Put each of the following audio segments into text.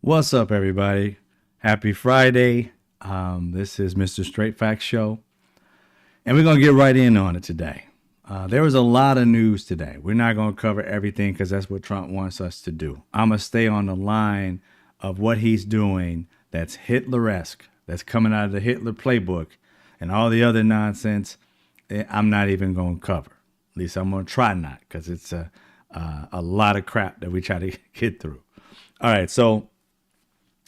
What's up, everybody? Happy Friday. This is Mr. Straight Facts Show, and we're going to get right in on it today. There was a lot of news today. We're not going to cover everything because that's what Trump wants us to do. I'm going to stay on the line of what he's doing that's Hitler-esque, that's coming out of the Hitler playbook, and all the other nonsense I'm not even going to cover. At least I'm going to try not, because it's a lot of crap that we try to get through. All right, so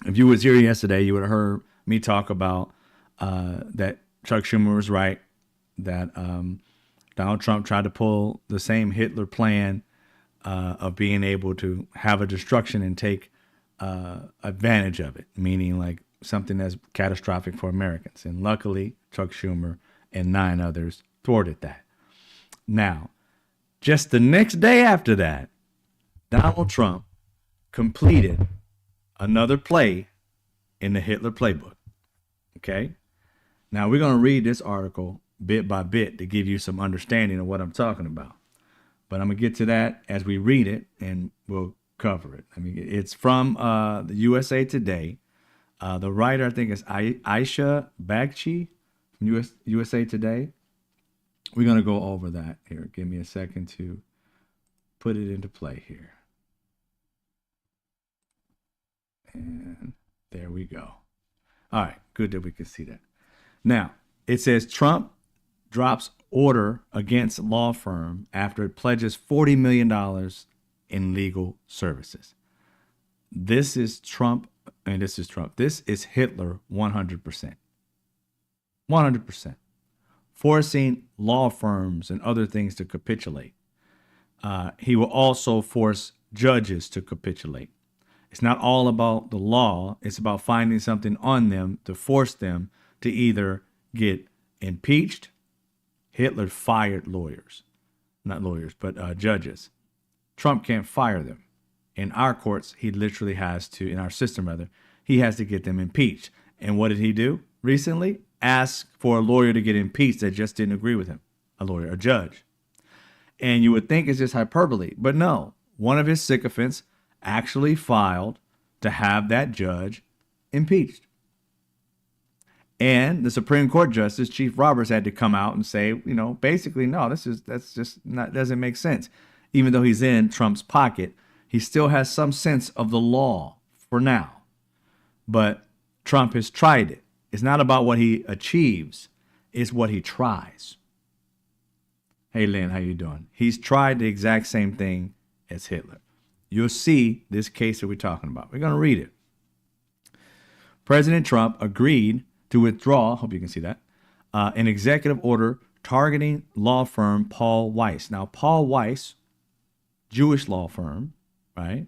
if you was here yesterday, you would have heard me talk about that Chuck Schumer was right, that Donald Trump tried to pull the same Hitler plan of being able to have a destruction and take advantage of it, meaning like something that's catastrophic for Americans. And luckily, Chuck Schumer and 9 others thwarted that. Now, just the next day after that, Donald Trump completed another play in the Hitler playbook. Okay? Now, we're going to read this article bit by bit to give you some understanding of what I'm talking about. But I'm going to get to that as we read it, and we'll cover it. I mean, it's from the USA Today. The writer, I think, is Aisha Bagchi from USA Today. We're going to go over that here. Give me a second to put it into play here. And there we go. All right, good that we can see that. Now, it says Trump drops order against law firm after it pledges $40 million in legal services. This is Trump, and this is Trump. This is Hitler 100%. 100%. Forcing law firms and other things to capitulate. He will also force judges to capitulate. It's not all about the law. It's about finding something on them to force them to either get impeached. Hitler fired lawyers, not lawyers, but judges. Trump can't fire them. In our courts, he literally has to, in our system rather, he has to get them impeached. And what did he do recently? Ask for a lawyer to get impeached that just didn't agree with him, a judge. And you would think it's just hyperbole, but no. One of his sycophants actually filed to have that judge impeached. And the Supreme Court Justice, Chief Roberts, had to come out and say, basically, no, that's just not, doesn't make sense. Even though he's in Trump's pocket, he still has some sense of the law for now. But Trump has tried it. It's not about what he achieves, it's what he tries. Hey, Lynn, how you doing? He's tried the exact same thing as Hitler. You'll see this case that we're talking about. We're going to read it. President Trump agreed to withdraw, hope you can see that, an executive order targeting law firm Paul Weiss. Now, Paul Weiss, Jewish law firm, right?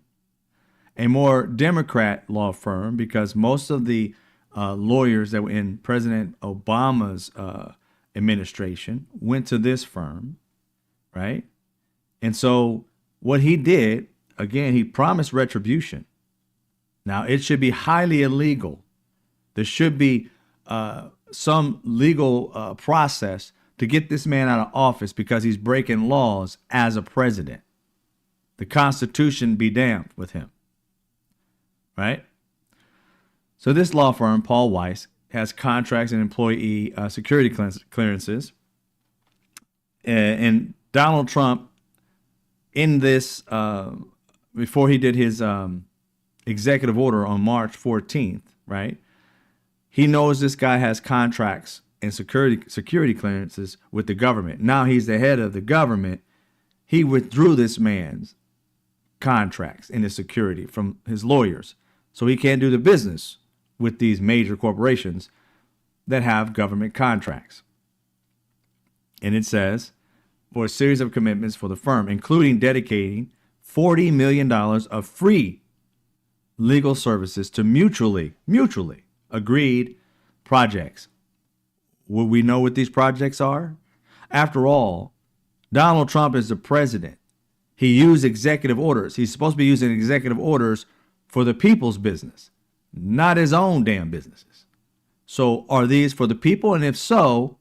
A more Democrat law firm, because most of the lawyers that were in President Obama's administration went to this firm, right? And so what he did, again, he promised retribution. Now, it should be highly illegal. There should be some legal process to get this man out of office because he's breaking laws as a president. The Constitution be damned with him, right? So this law firm, Paul Weiss, has contracts and employee security clearances. And Donald Trump, in this, before he did his executive order on March 14th, right? He knows this guy has contracts and security clearances with the government. Now he's the head of the government. He withdrew this man's contracts and his security from his lawyers, so he can't do the business with these major corporations that have government contracts. And it says, for a series of commitments for the firm, including dedicating $40 million of free legal services to mutually agreed projects. Will we know what these projects are? After all, Donald Trump is the president. He used executive orders. He's supposed to be using executive orders for the people's business, not his own damn businesses. So are these for the people? And if so,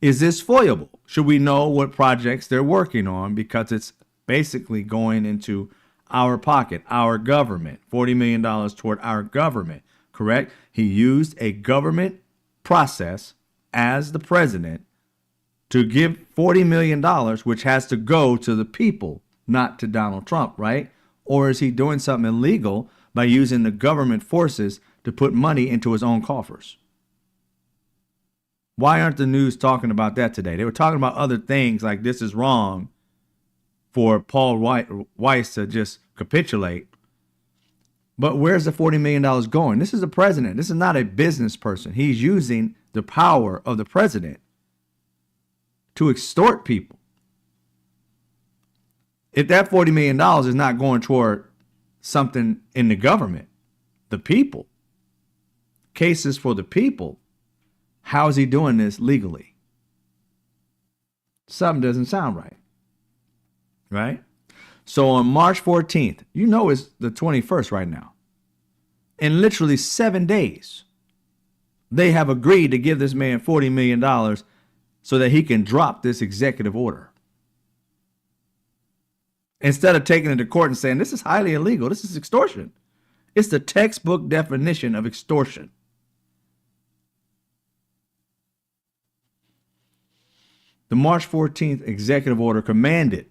is this foiable? Should we know what projects they're working on? Because it's basically going into our pocket, our government, $40 million toward our government, correct? He used a government process as the president to give $40 million, which has to go to the people, not to Donald Trump, right? Or is he doing something illegal by using the government forces to put money into his own coffers? Why aren't the news talking about that today? They were talking about other things like this is wrong for Paul Weiss to just capitulate. But where's the $40 million going? This is the president. This is not a business person. He's using the power of the president to extort people. If that $40 million is not going toward something in the government, the people, cases for the people, how is he doing this legally? Something doesn't sound right. Right? So on March 14th, you know it's the 21st right now. In literally 7 days, they have agreed to give this man $40 million so that he can drop this executive order. Instead of taking it to court and saying, this is highly illegal, this is extortion. It's the textbook definition of extortion. The March 14th executive order commanded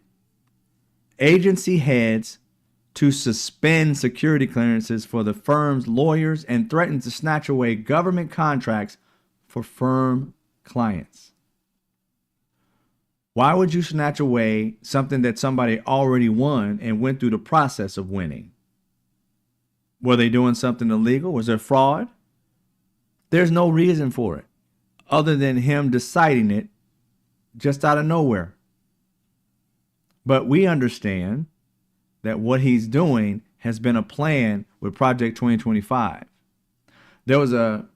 agency heads to suspend security clearances for the firm's lawyers and threatened to snatch away government contracts for firm clients. Why would you snatch away something that somebody already won and went through the process of winning? Were they doing something illegal? Was there fraud? There's no reason for it other than him deciding it just out of nowhere. But we understand that what he's doing has been a plan with Project 2025. There was a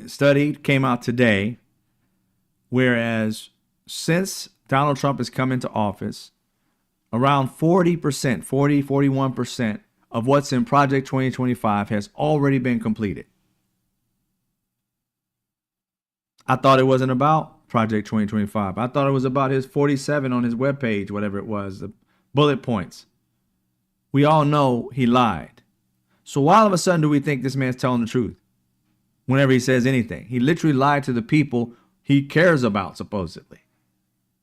study came out today, whereas since Donald Trump has come into office, around 41% of what's in Project 2025 has already been completed. I thought it wasn't about Project 2025. I thought it was about his 47 on his webpage, whatever it was, the bullet points. We all know he lied. So why all of a sudden do we think this man's telling the truth whenever he says anything? He literally lied to the people he cares about, supposedly,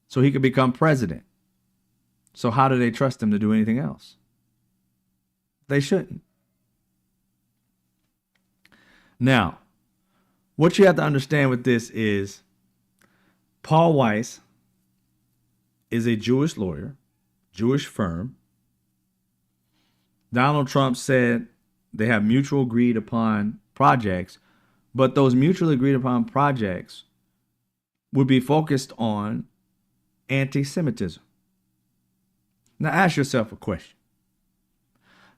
so he could become president. So how do they trust him to do anything else? They shouldn't. Now, what you have to understand with this is Paul Weiss is a Jewish lawyer, Jewish firm. Donald Trump said they have mutual agreed upon projects, but those mutually agreed upon projects would be focused on anti-Semitism. Now ask yourself a question.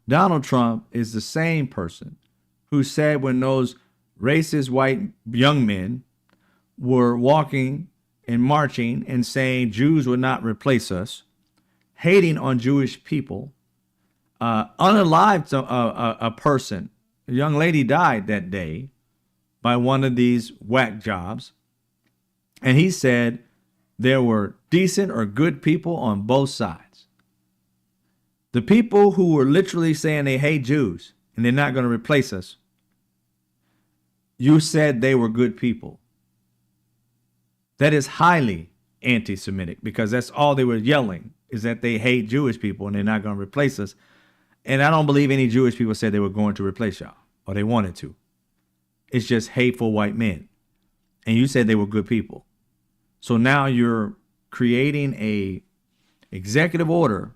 Donald Trump is the same person who said when those racist white young men were walking and marching and saying Jews would not replace us, hating on Jewish people, unalived a person. A young lady died that day by one of these whack jobs. And he said there were decent or good people on both sides. The people who were literally saying they hate Jews and they're not going to replace us, you said they were good people. That is highly anti-Semitic, because that's all they were yelling, is that they hate Jewish people and they're not going to replace us. And I don't believe any Jewish people said they were going to replace y'all or they wanted to. It's just hateful white men. And you said they were good people. So now you're creating a executive order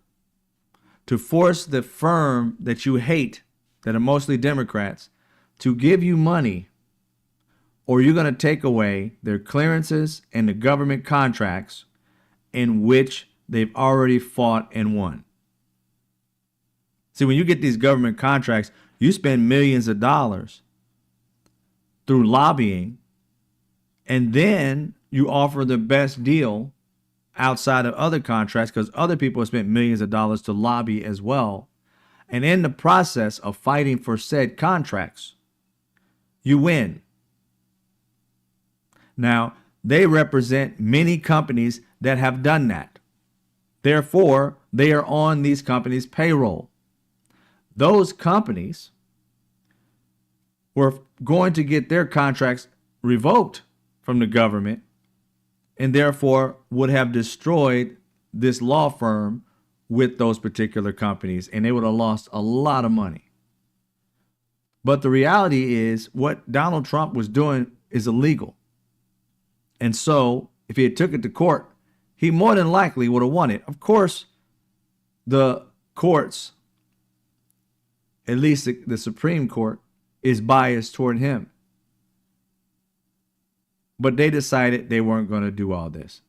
to force the firm that you hate, that are mostly Democrats, to give you money, or you're going to take away their clearances and the government contracts in which they've already fought and won. See, when you get these government contracts, you spend millions of dollars through lobbying, and then you offer the best deal outside of other contracts because other people have spent millions of dollars to lobby as well. And in the process of fighting for said contracts, you win. Now, they represent many companies that have done that. Therefore, they are on these companies' payroll. Those companies were going to get their contracts revoked from the government and therefore would have destroyed this law firm with those particular companies, and they would have lost a lot of money. But the reality is what Donald Trump was doing is illegal. And so if he had took it to court, he more than likely would have won it. Of course, the courts, at least the Supreme Court, is biased toward him. But they decided they weren't going to do all this,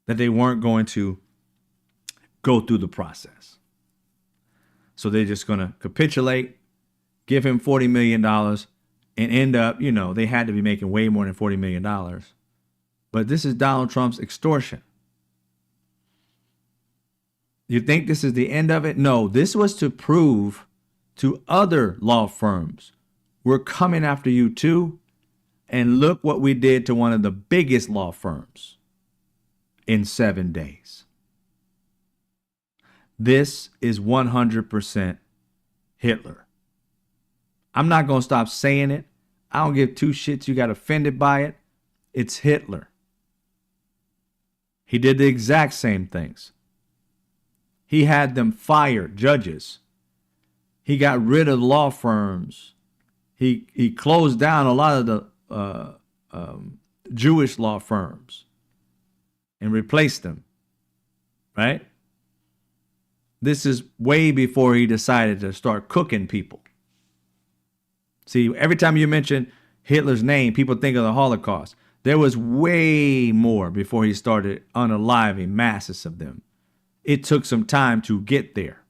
that they weren't going to go through the process. So they're just going to capitulate, give him $40 million, and end up, they had to be making way more than $40 million. But this is Donald Trump's extortion. You think this is the end of it? No, this was to prove to other law firms, we're coming after you too. And look what we did to one of the biggest law firms in 7 days. This is 100% Hitler. I'm not going to stop saying it. I don't give two shits you got offended by it. It's Hitler. He did the exact same things. He had them fire judges. He got rid of law firms. He closed down a lot of the Jewish law firms and replaced them, right? This is way before he decided to start cooking people. See, every time you mention Hitler's name, people think of the Holocaust. There was way more before he started unaliving masses of them. It took some time to get there.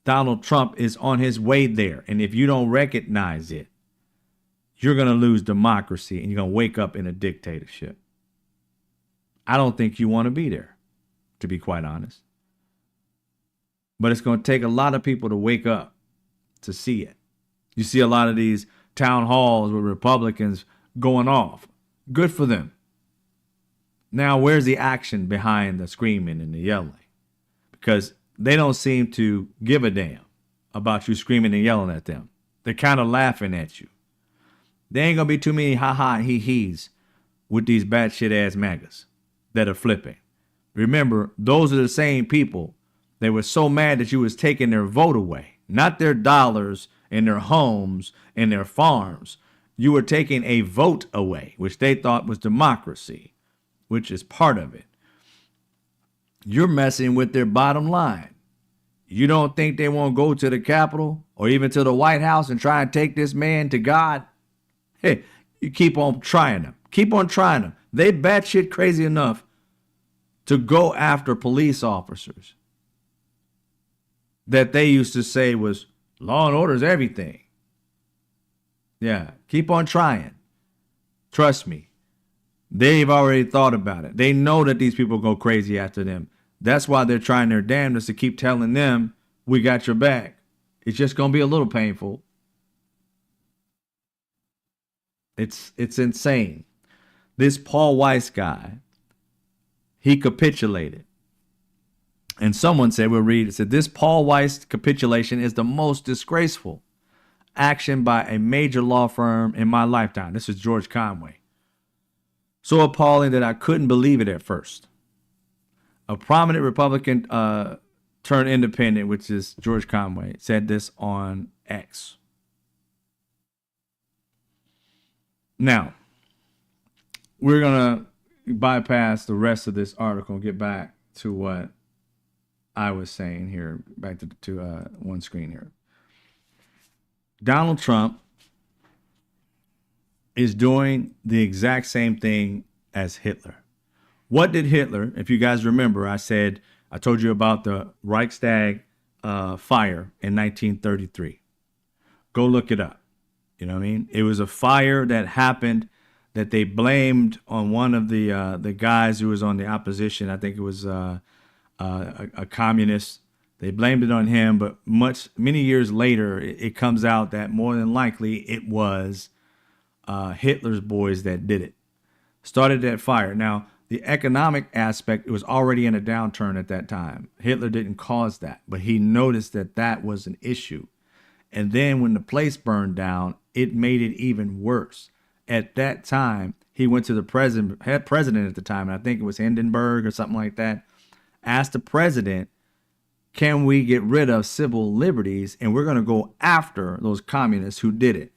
Donald Trump is on his way there. And if you don't recognize it, you're going to lose democracy and you're going to wake up in a dictatorship. I don't think you want to be there, to be quite honest. But it's going to take a lot of people to wake up to see it. You see a lot of these town halls with Republicans going off. Good for them. Now, where's the action behind the screaming and the yelling? Because they don't seem to give a damn about you screaming and yelling at them. They're kind of laughing at you. There ain't going to be too many ha-ha and he-he's with these batshit ass MAGAs that are flipping. Remember, those are the same people that were so mad that you was taking their vote away. Not their dollars and their homes and their farms. You were taking a vote away, which they thought was democracy, which is part of it. You're messing with their bottom line. You don't think they won't go to the Capitol or even to the White House and try and take this man to God? Hey, you keep on trying them. Keep on trying them. They batshit crazy enough to go after police officers that they used to say was law and order is everything. Yeah, keep on trying. Trust me. They've already thought about it. They know that these people go crazy after them. That's why they're trying their damnedest to keep telling them, we got your back. It's just going to be a little painful. It's insane. This Paul Weiss guy, he capitulated. And someone said, we'll read, it said, this Paul Weiss capitulation is the most disgraceful action by a major law firm in my lifetime. This is George Conway. So appalling that I couldn't believe it at first. A prominent Republican turned independent, which is George Conway, said this on X. Now, we're going to bypass the rest of this article and get back to what I was saying here, back to one screen here. Donald Trump is doing the exact same thing as Hitler. What did Hitler, if you guys remember, I told you about the Reichstag fire in 1933. Go look it up. You know what I mean? It was a fire that happened that they blamed on one of the guys who was on the opposition. I think it was a communist. They blamed it on him, but many years later, it comes out that more than likely it was Hitler's boys that did it. Started that fire. Now, The economic aspect, it was already in a downturn at that time. Hitler didn't cause that, but he noticed that that was an issue. And then when the place burned down, it made it even worse. At that time, he went to the president at the time, and I think it was Hindenburg or something like that, asked the president, can we get rid of civil liberties? And we're going to go after those communists who did it.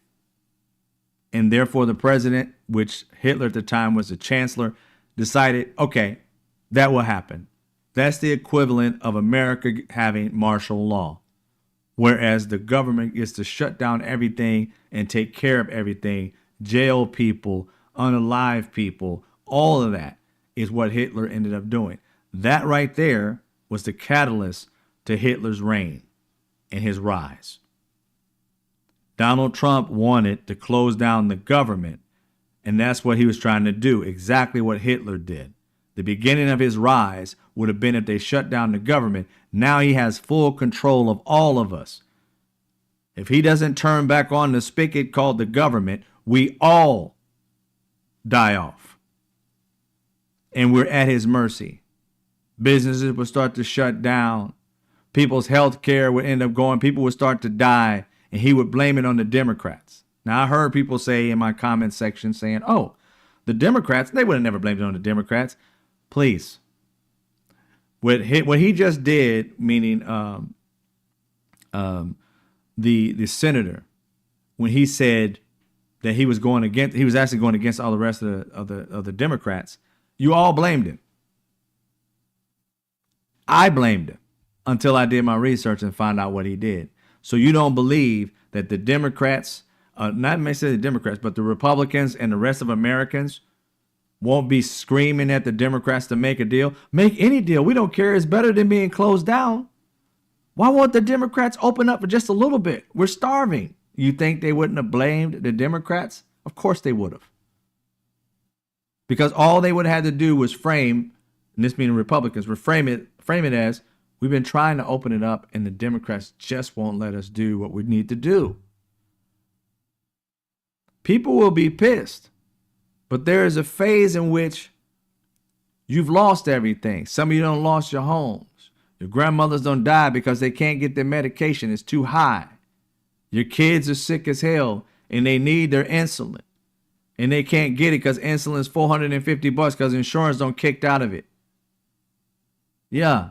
And therefore, the president, which Hitler at the time was the chancellor, decided, okay, that will happen. That's the equivalent of America having martial law, whereas the government gets to shut down everything and take care of everything, jail people, unalive people, all of that is what Hitler ended up doing. That right there was the catalyst to Hitler's reign and his rise. Donald Trump wanted to close down the government, and that's what he was trying to do, exactly what Hitler did. The beginning of his rise would have been if they shut down the government. Now he has full control of all of us. If he doesn't turn back on the spigot called the government, we all die off. And we're at his mercy. Businesses will start to shut down. People's health care would end up going. People would start to die, and he would blame it on the Democrats. Now, I heard people say in my comment section saying, oh, the Democrats, they would have never blamed it on the Democrats. Please. What he just did, meaning the senator, when he said that he was actually going against all the rest of the Democrats, you all blamed him. I blamed him until I did my research and found out what he did. So you don't believe that the Democrats, not necessarily the Democrats, but the Republicans and the rest of Americans won't be screaming at the Democrats to make a deal? Make any deal. We don't care. It's better than being closed down. Why won't the Democrats open up for just a little bit? We're starving. You think they wouldn't have blamed the Democrats? Of course they would have. Because all they would have had to do was frame, and this meaning Republicans, would frame it as, we've been trying to open it up and the Democrats just won't let us do what we need to do. People will be pissed. But there is a phase in which you've lost everything. Some of you don't lost your homes. Your grandmothers don't die because they can't get their medication. It's too high. Your kids are sick as hell and they need their insulin. And they can't get it because insulin is $450 because insurance don't kicked out of it. Yeah.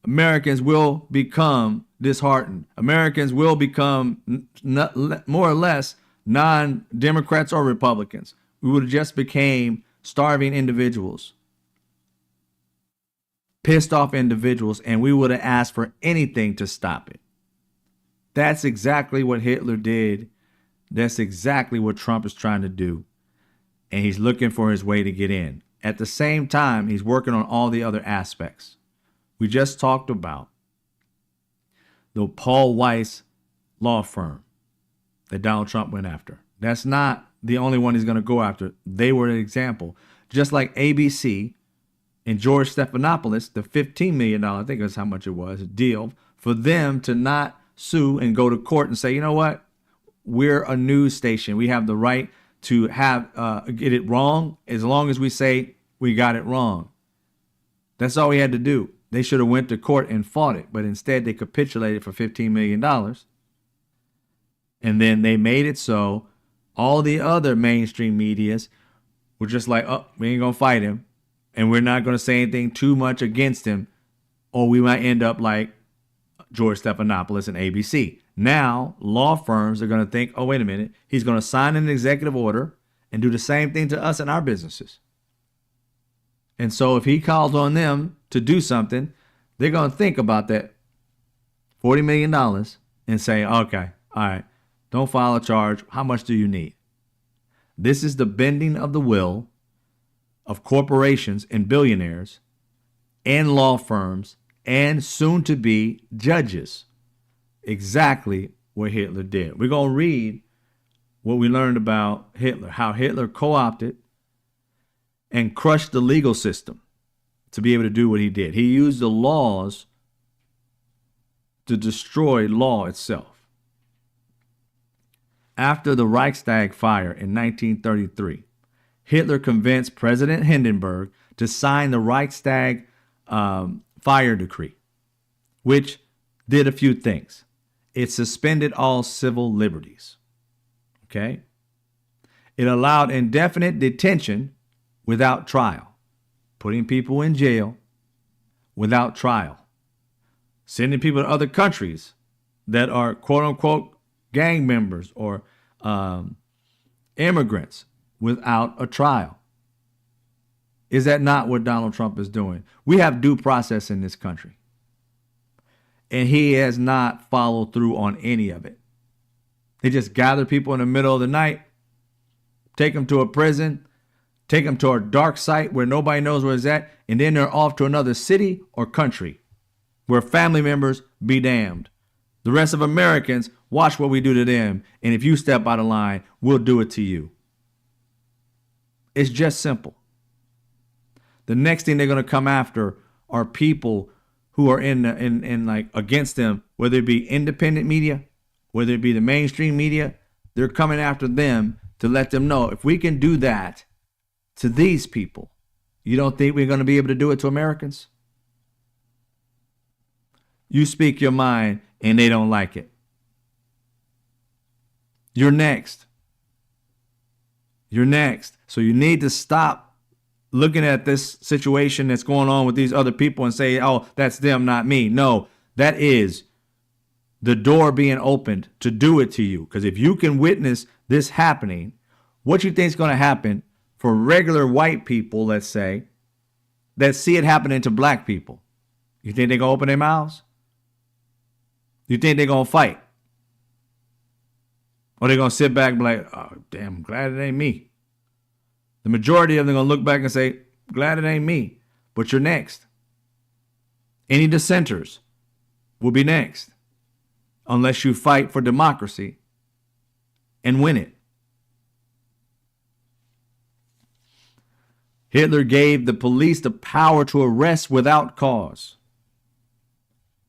Americans will become disheartened. Americans will become more or less non-Democrats or Republicans. We would have just became starving individuals, pissed off individuals, and we would have asked for anything to stop it. That's exactly what Hitler did. That's exactly what Trump is trying to do. And he's looking for his way to get in. At the same time, he's working on all the other aspects. We just talked about the Paul Weiss law firm that Donald Trump went after. That's not the only one he's going to go after. They were an example. Just like ABC and George Stephanopoulos, the $15 million, I think that's how much it was, deal for them to not sue and go to court and say, you know what? We're a news station. We have the right to have get it wrong as long as we say we got it wrong. That's all we had to do. They should have went to court and fought it, but instead they capitulated for $15 million. And then they made it so all the other mainstream medias were just like, oh, we ain't going to fight him. And we're not going to say anything too much against him. Or we might end up like George Stephanopoulos and ABC. Now, law firms are going to think, oh, wait a minute. He's going to sign an executive order and do the same thing to us and our businesses. And so if he calls on them to do something, they're going to think about that $40 million and say, okay, all right, don't file a charge. How much do you need? This is the bending of the will of corporations and billionaires and law firms and soon to be judges. Exactly what Hitler did. We're going to read what we learned about Hitler, how Hitler co-opted and crushed the legal system to be able to do what he did. He used the laws to destroy law itself. After the Reichstag fire in 1933, Hitler convinced President Hindenburg to sign the Reichstag fire decree, which did a few things. It suspended all civil liberties. Okay? It allowed indefinite detention without trial, putting people in jail without trial, sending people to other countries that are quote unquote gang members or immigrants without a trial. Is that not what Donald Trump is doing? We have due process in this country, and he has not followed through on any of it. They just gather people in the middle of the night, take them to a prison, take them to a dark site where nobody knows where it's at, and then they're off to another city or country where family members be damned. The rest of Americans watch what we do to them, and if you step out of line, we'll do it to you. It's just simple. The next thing they're going to come after are people who are in like against them, whether it be independent media, whether it be the mainstream media. They're coming after them to let them know, if we can do that to these people, you don't think we're going to be able to do it to Americans? You speak your mind and they don't like it. You're next. You're next. So you need to stop looking at this situation that's going on with these other people and say, oh, that's them, not me. No, that is the door being opened to do it to you. Because if you can witness this happening, what you think is going to happen for regular white people, let's say, that see it happening to black people? You think they're going to open their mouths? You think they're going to fight? Or they're going to sit back and be like, oh, damn, I'm glad it ain't me. The majority of them are going to look back and say, glad it ain't me, but you're next. Any dissenters will be next, unless you fight for democracy and win it. Hitler gave the police the power to arrest without cause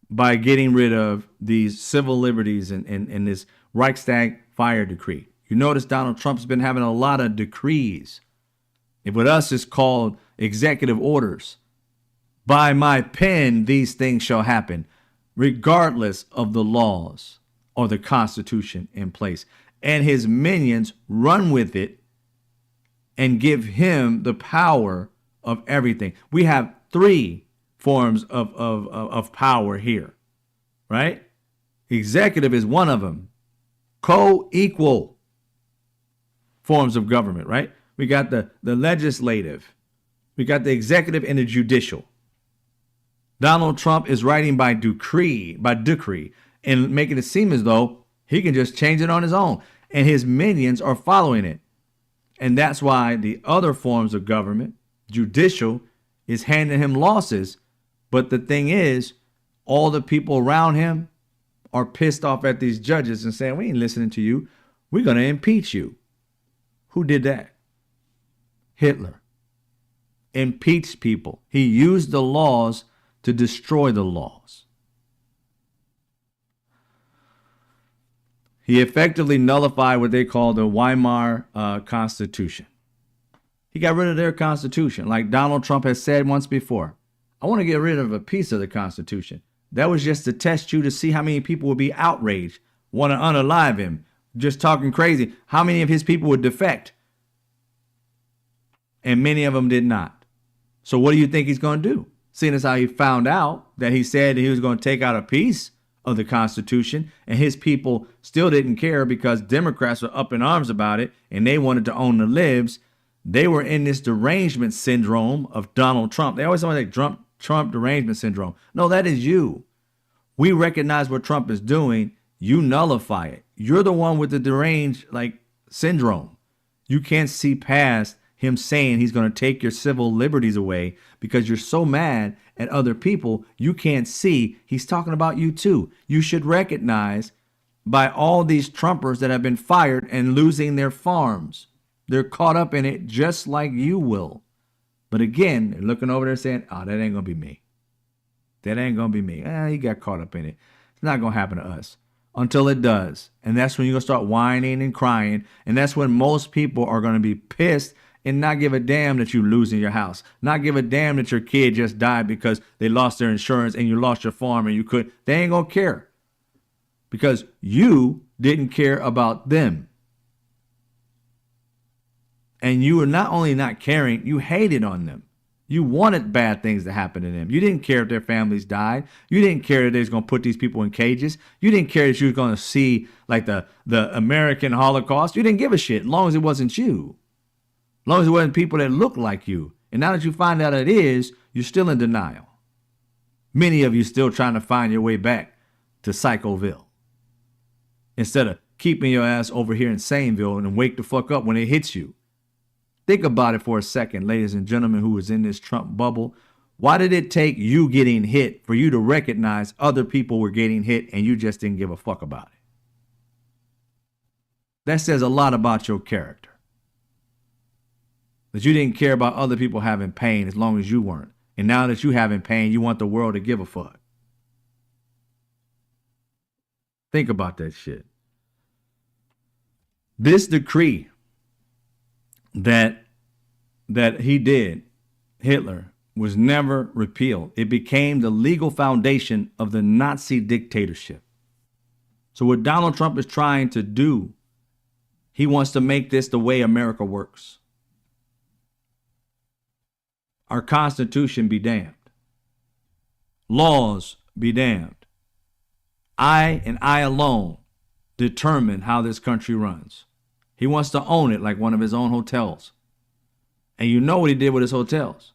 by getting rid of these civil liberties and this Reichstag fire decree. You notice Donald Trump's been having a lot of decrees. If with us it's called executive orders. By my pen, these things shall happen, regardless of the laws or the Constitution in place. And his minions run with it and give him the power of everything. We have three forms of power here, right? Executive is one of them. Co-equal forms of government, right? We got the legislative. We got the executive and the judicial. Donald Trump is writing by decree, and making it seem as though he can just change it on his own. And his minions are following it. And that's why the other forms of government, judicial, is handing him losses. But the thing is, all the people around him are pissed off at these judges and saying, we ain't listening to you. We're going to impeach you. Who did that? Hitler impeached people. He used the laws to destroy the laws. He effectively nullified what they call the Weimar Constitution. He got rid of their constitution. Like Donald Trump has said once before, I want to get rid of a piece of the Constitution. That was just to test you to see how many people would be outraged, want to unalive him, just talking crazy. How many of his people would defect? And many of them did not. So what do you think he's going to do? Seeing as how he found out that he said he was going to take out a piece of the Constitution, and his people still didn't care because Democrats were up in arms about it and they wanted to own the libs. They were in this derangement syndrome of Donald Trump. They always say like Trump derangement syndrome. No, that is you. We recognize what Trump is doing. You nullify it. You're the one with the deranged syndrome. You can't see past him saying he's going to take your civil liberties away because you're so mad at other people. You can't see he's talking about you too. You should recognize by all these Trumpers that have been fired and losing their farms. They're caught up in it just like you will. But again, they're looking over there saying, oh, that ain't going to be me. That ain't going to be me. He got caught up in it. It's not going to happen to us until it does. And that's when you're going to start whining and crying. And that's when most people are going to be pissed and not give a damn that you losing your house, not give a damn that your kid just died because they lost their insurance and you lost your farm and you could. They ain't gonna care because you didn't care about them. And you were not only not caring, you hated on them. You wanted bad things to happen to them. You didn't care if their families died. You didn't care that they was going to put these people in cages. You didn't care that you was going to see like the American Holocaust. You didn't give a shit as long as it wasn't you. As long as it wasn't people that looked like you. And now that you find out it is, you're still in denial. Many of you still trying to find your way back to Psychoville. Instead of keeping your ass over here in Saneville and wake the fuck up when it hits you. Think about it for a second, ladies and gentlemen who is in this Trump bubble. Why did it take you getting hit for you to recognize other people were getting hit and you just didn't give a fuck about it? That says a lot about your character. That you didn't care about other people having pain as long as you weren't. And now that you having pain, you want the world to give a fuck. Think about that shit. This decree that he did, Hitler, was never repealed. It became the legal foundation of the Nazi dictatorship. So what Donald Trump is trying to do, he wants to make this the way America works. Our Constitution be damned. Laws be damned. I and I alone determine how this country runs. He wants to own it like one of his own hotels. And you know what he did with his hotels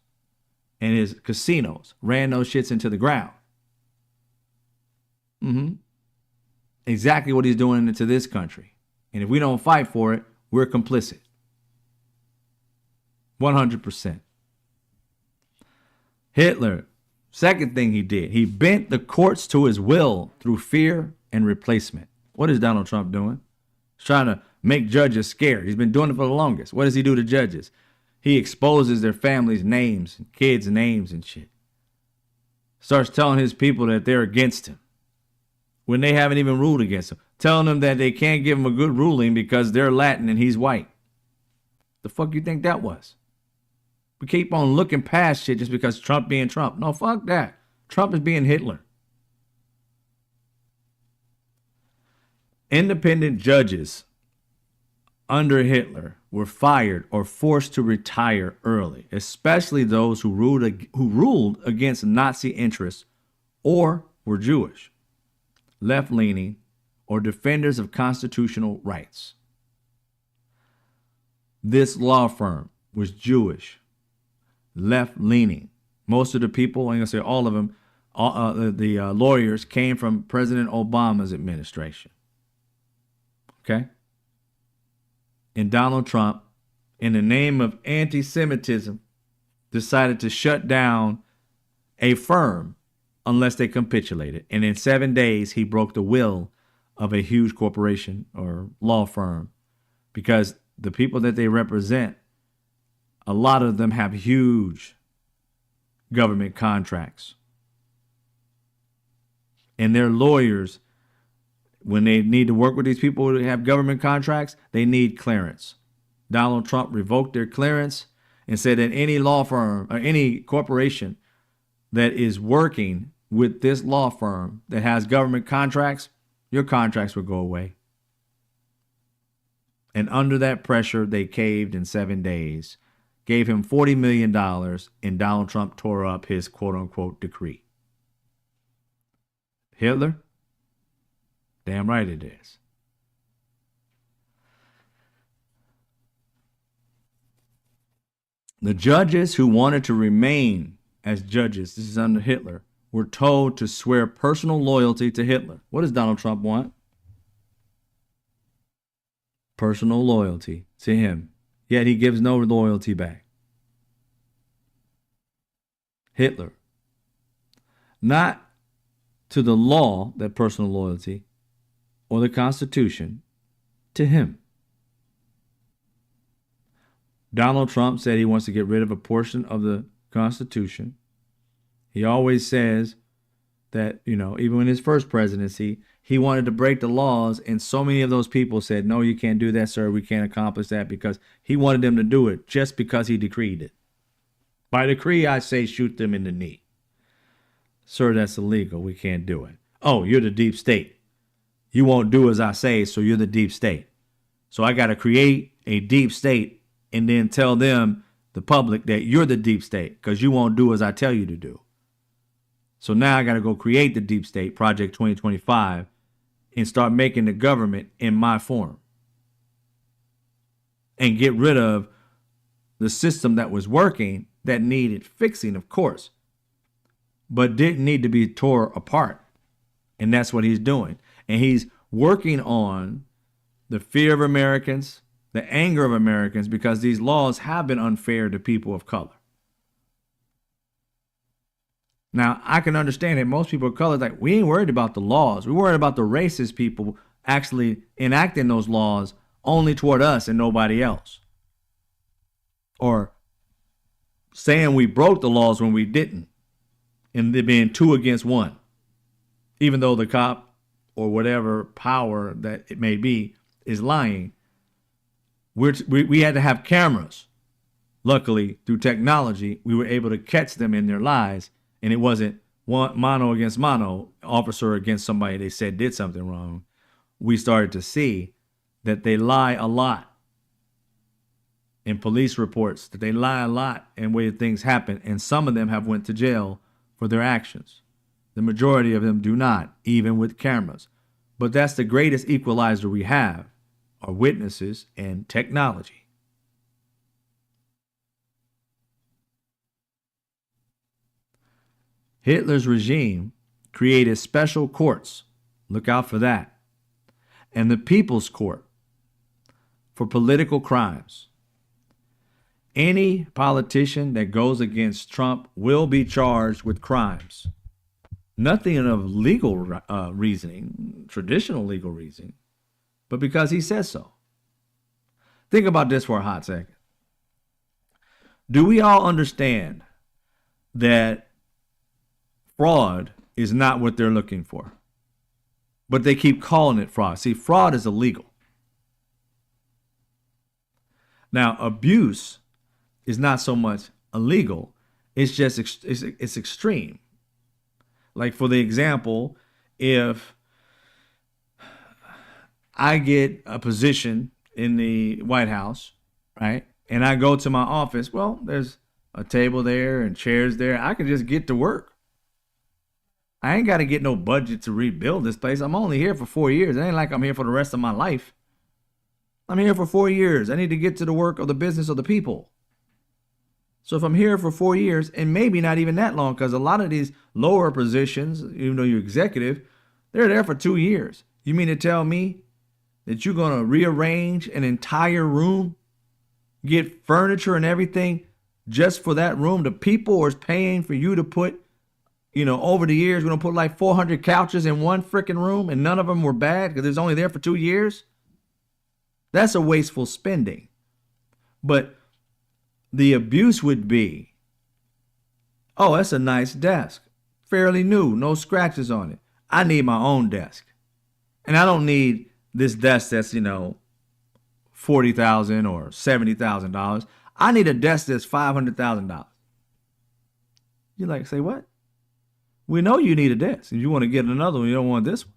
and his casinos. Ran those shits into the ground. Exactly what he's doing into this country. And if we don't fight for it, we're complicit. 100%. Hitler, second thing he did, he bent the courts to his will through fear and replacement. What is Donald Trump doing? He's trying to make judges scared. He's been doing it for the longest. What does he do to judges? He exposes their families' names, kids' names and shit. Starts telling his people that they're against him when they haven't even ruled against him. Telling them that they can't give him a good ruling because they're Latin and he's white. The fuck you think that was? We keep on looking past shit just because Trump being Trump. No, fuck that. Trump is being Hitler. Independent judges under Hitler were fired or forced to retire early, especially those who ruled against Nazi interests or were Jewish, left-leaning, or defenders of constitutional rights. This law firm was Jewish, left-leaning. Most of the people, I'm going to say all of them, the lawyers came from President Obama's administration. Okay? And Donald Trump, in the name of anti-Semitism, decided to shut down a firm unless they capitulated. And in 7 days, he broke the will of a huge corporation or law firm because the people that they represent, a lot of them have huge government contracts. And their lawyers, when they need to work with these people who have government contracts, they need clearance. Donald Trump revoked their clearance and said that any law firm or any corporation that is working with this law firm that has government contracts, your contracts will go away. And under that pressure, they caved in 7 days, gave him $40 million, and Donald Trump tore up his quote-unquote decree. Hitler? Damn right it is. The judges who wanted to remain as judges, this is under Hitler, were told to swear personal loyalty to Hitler. What does Donald Trump want? Personal loyalty to him. Yet he gives no loyalty back. Hitler. Not to the law, that personal loyalty, or the Constitution, to him. Donald Trump said he wants to get rid of a portion of the Constitution. He always says that, even in his first presidency, he wanted to break the laws, and so many of those people said, no, you can't do that, sir. We can't accomplish that, because he wanted them to do it just because he decreed it. By decree, I say shoot them in the knee. Sir, that's illegal. We can't do it. Oh, you're the deep state. You won't do as I say, so you're the deep state. So I got to create a deep state and then tell them, the public, that you're the deep state because you won't do as I tell you to do. So now I got to go create the deep state, Project 2025, and start making the government in my form. And get rid of the system that was working that needed fixing, of course, but didn't need to be tore apart. And that's what he's doing. And he's working on the fear of Americans, the anger of Americans, because these laws have been unfair to people of color. Now, I can understand that most people of color, like, we ain't worried about the laws. We're worried about the racist people actually enacting those laws only toward us and nobody else. Or saying we broke the laws when we didn't, and there being 2 against 1, even though the cop or whatever power that it may be is lying. We had to have cameras. Luckily, through technology, we were able to catch them in their lies, and it wasn't one mano against mano, officer against somebody they said did something wrong. We started to see that they lie a lot in police reports, that they lie a lot in way things happen, and some of them have went to jail for their actions. The majority of them do not, even with cameras. But that's the greatest equalizer we have, are witnesses and technology. Hitler's regime created special courts. Look out for that. And the People's Court for political crimes. Any politician that goes against Trump will be charged with crimes. Nothing of legal reasoning, traditional legal reasoning, but because he says so. Think about this for a hot second. Do we all understand that fraud is not what they're looking for? But they keep calling it fraud. See, fraud is illegal. Now, abuse is not so much illegal. It's just it's extreme. Like, for the example, if I get a position in the White House, right, and I go to my office, well, there's a table there and chairs there. I can just get to work. I ain't got to get no budget to rebuild this place. I'm only here for 4 years. It ain't like I'm here for the rest of my life. I'm here for 4 years. I need to get to the work of the business of the people. So if I'm here for 4 years, and maybe not even that long, because a lot of these lower positions, even though you're executive, they're there for 2 years. You mean to tell me that you're going to rearrange an entire room, get furniture and everything just for that room? The people are paying for you to put, over the years, we're going to put like 400 couches in one freaking room, and none of them were bad because it was only there for 2 years? That's a wasteful spending. But the abuse would be, oh, that's a nice desk. Fairly new, no scratches on it. I need my own desk. And I don't need this desk that's, $40,000 or $70,000. I need a desk that's $500,000. You're like, say what? We know you need a desk. If you want to get another one, you don't want this one.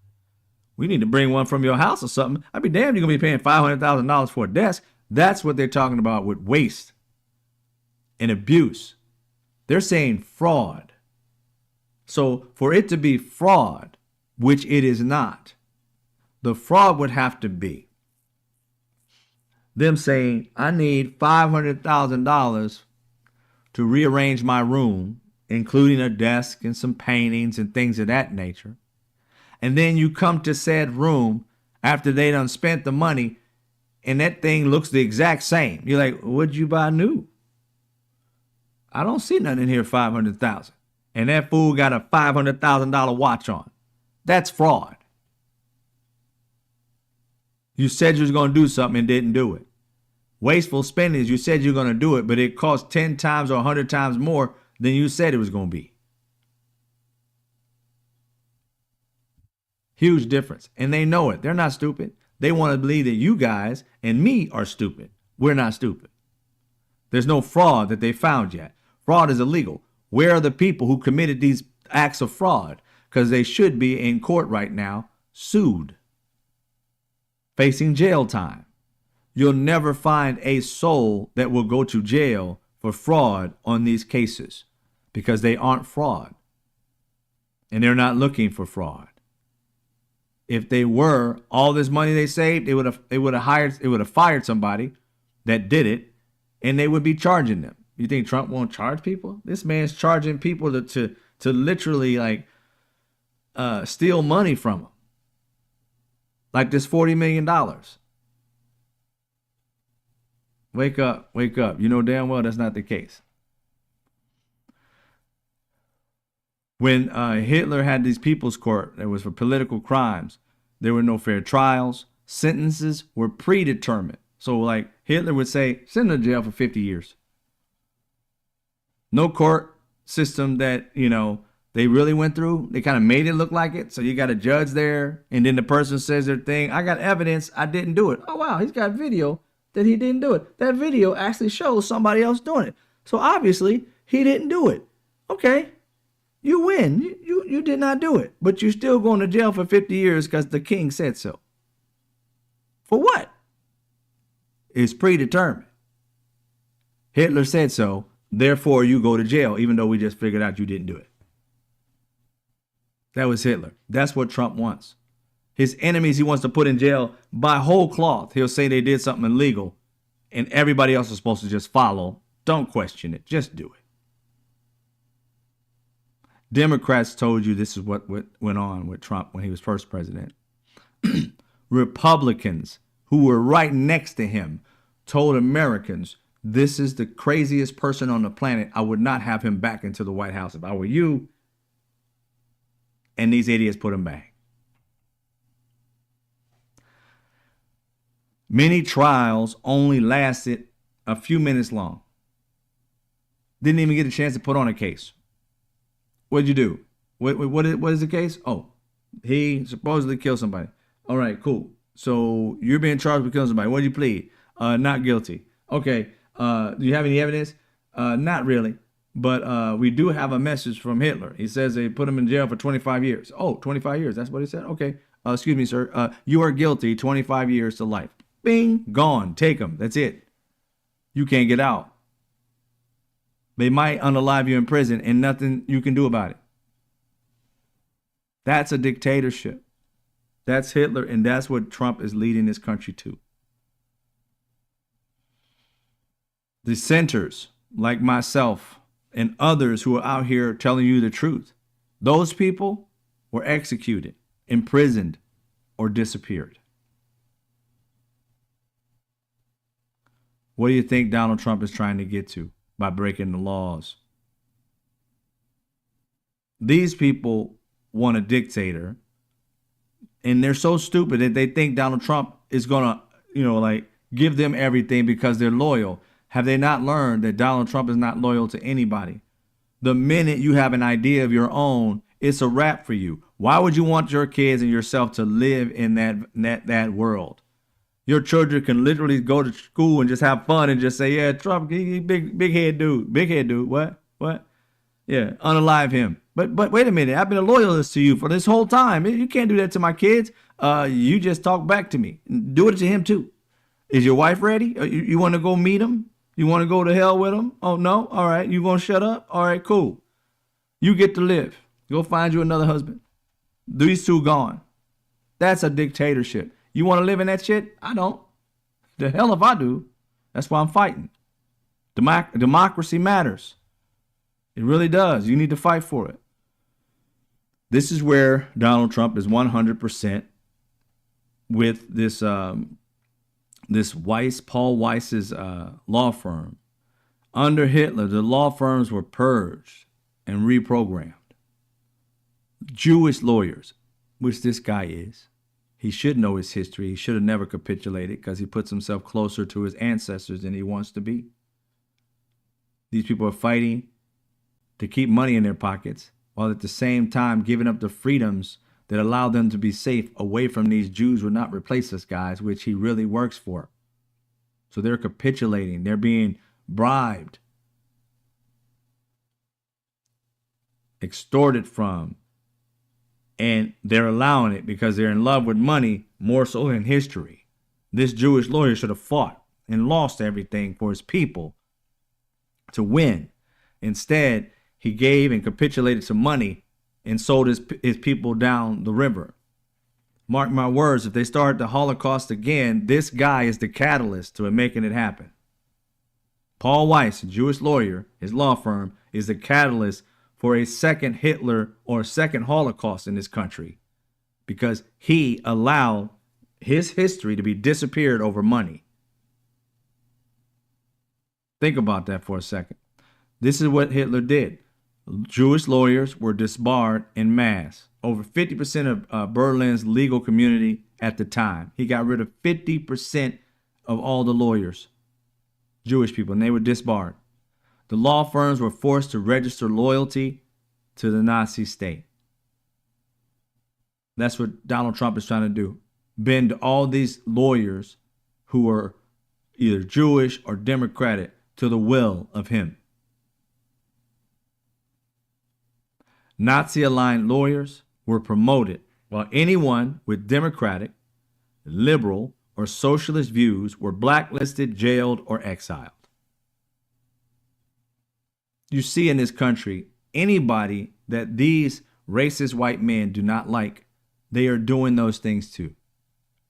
We need to bring one from your house or something. I'd be damned you're going to be paying $500,000 for a desk. That's what they're talking about with waste and abuse. They're saying fraud. So for it to be fraud, which it is not, the fraud would have to be them saying, I need $500,000 to rearrange my room, including a desk and some paintings and things of that nature. And then you come to said room after they done spent the money, and that thing looks the exact same. You're like, what'd you buy new? I don't see nothing in here $500,000. And that fool got a $500,000 watch on. That's fraud. You said you was going to do something and didn't do it. Wasteful spending is you said you're going to do it, but it costs 10 times or 100 times more than you said it was going to be. Huge difference. And they know it. They're not stupid. They want to believe that you guys and me are stupid. We're not stupid. There's no fraud that they found yet. Fraud is illegal. Where are the people who committed these acts of fraud? Because they should be in court right now, sued, facing jail time. You'll never find a soul that will go to jail for fraud on these cases because they aren't fraud. And they're not looking for fraud. If they were, all this money they saved, they would have fired somebody that did it, and they would be charging them. You think Trump won't charge people? This man's charging people to literally like steal money from them. Like this $40 million. Wake up, wake up. You know damn well that's not the case. When Hitler had these people's court, it was for political crimes. There were no fair trials. Sentences were predetermined. So like Hitler would say, send them to jail for 50 years. No court system that, they really went through. They kind of made it look like it. So you got a judge there, and then the person says their thing. I got evidence I didn't do it. Oh, wow, he's got video that he didn't do it. That video actually shows somebody else doing it. So obviously, he didn't do it. Okay, you win. You did not do it. But you're still going to jail for 50 years because the king said so. For what? It's predetermined. Hitler said so. Therefore, you go to jail, even though we just figured out you didn't do it. That was Hitler. That's what Trump wants. His enemies he wants to put in jail by whole cloth. He'll say they did something illegal, and everybody else is supposed to just follow. Don't question it. Just do it. Democrats told you this is what went on with Trump when he was first president. Republicans who were right next to him told Americans, this is the craziest person on the planet. I would not have him back into the White House if I were you. And these idiots put him back. Many trials only lasted a few minutes long. Didn't even get a chance to put on a case. What'd you do? What is the case? Oh, he supposedly killed somebody. All right, cool. So you're being charged with killing somebody. What'd you plead? Not guilty. Okay. Do you have any evidence? Not really. But we do have a message from Hitler. He says they put him in jail for 25 years. Oh, 25 years. That's what he said? Okay. Excuse me, sir. You are guilty. 25 years to life. Bing. Gone. Take him. That's it. You can't get out. They might unalive you in prison and nothing you can do about it. That's a dictatorship. That's Hitler, and that's what Trump is leading this country to. Dissenters like myself and others who are out here telling you the truth, those people were executed, imprisoned, or disappeared. What do you think Donald Trump is trying to get to by breaking the laws? These people want a dictator, and they're so stupid that they think Donald Trump is going to, give them everything because they're loyal. Have they not learned that Donald Trump is not loyal to anybody? The minute you have an idea of your own, it's a wrap for you. Why would you want your kids and yourself to live in that world? Your children can literally go to school and just have fun and just say, yeah, Trump, he big head dude. Big head dude. What? Yeah, unalive him. But wait a minute. I've been a loyalist to you for this whole time. You can't do that to my kids. You just talk back to me. Do it to him too. Is your wife ready? You want to go meet him? You want to go to hell with him? Oh, no? All right. You going to shut up? All right, cool. You get to live. Go find you another husband. These two gone. That's a dictatorship. You want to live in that shit? I don't. The hell if I do. That's why I'm fighting. Democracy matters. It really does. You need to fight for it. This is where Donald Trump is 100% with this Paul Weiss's law firm. Under Hitler, the law firms were purged and reprogrammed. Jewish lawyers, which this guy is. He should know his history. He should have never capitulated because he puts himself closer to his ancestors than he wants to be. These people are fighting to keep money in their pockets while at the same time giving up the freedoms that allow them to be safe away from these Jews will not replace us, guys, which he really works for. So they're capitulating. They're being bribed, extorted from, and they're allowing it because they're in love with money more so than history. This Jewish lawyer should have fought and lost everything for his people to win. Instead, he gave and capitulated some money and sold his people down the river. Mark my words, if they start the Holocaust again, this guy is the catalyst to making it happen. Paul Weiss, a Jewish lawyer, his law firm, is the catalyst for a second Hitler or a second Holocaust in this country because he allowed his history to be disappeared over money. Think about that for a second. This is what Hitler did. Jewish lawyers were disbarred en masse. Over 50% of Berlin's legal community at the time. He got rid of 50% of all the lawyers, Jewish people, and they were disbarred. The law firms were forced to register loyalty to the Nazi state. That's what Donald Trump is trying to do. Bend all these lawyers who are either Jewish or Democratic to the will of him. Nazi-aligned lawyers were promoted, while anyone with Democratic, liberal, or socialist views were blacklisted, jailed, or exiled. You see in this country, anybody that these racist white men do not like, they are doing those things too.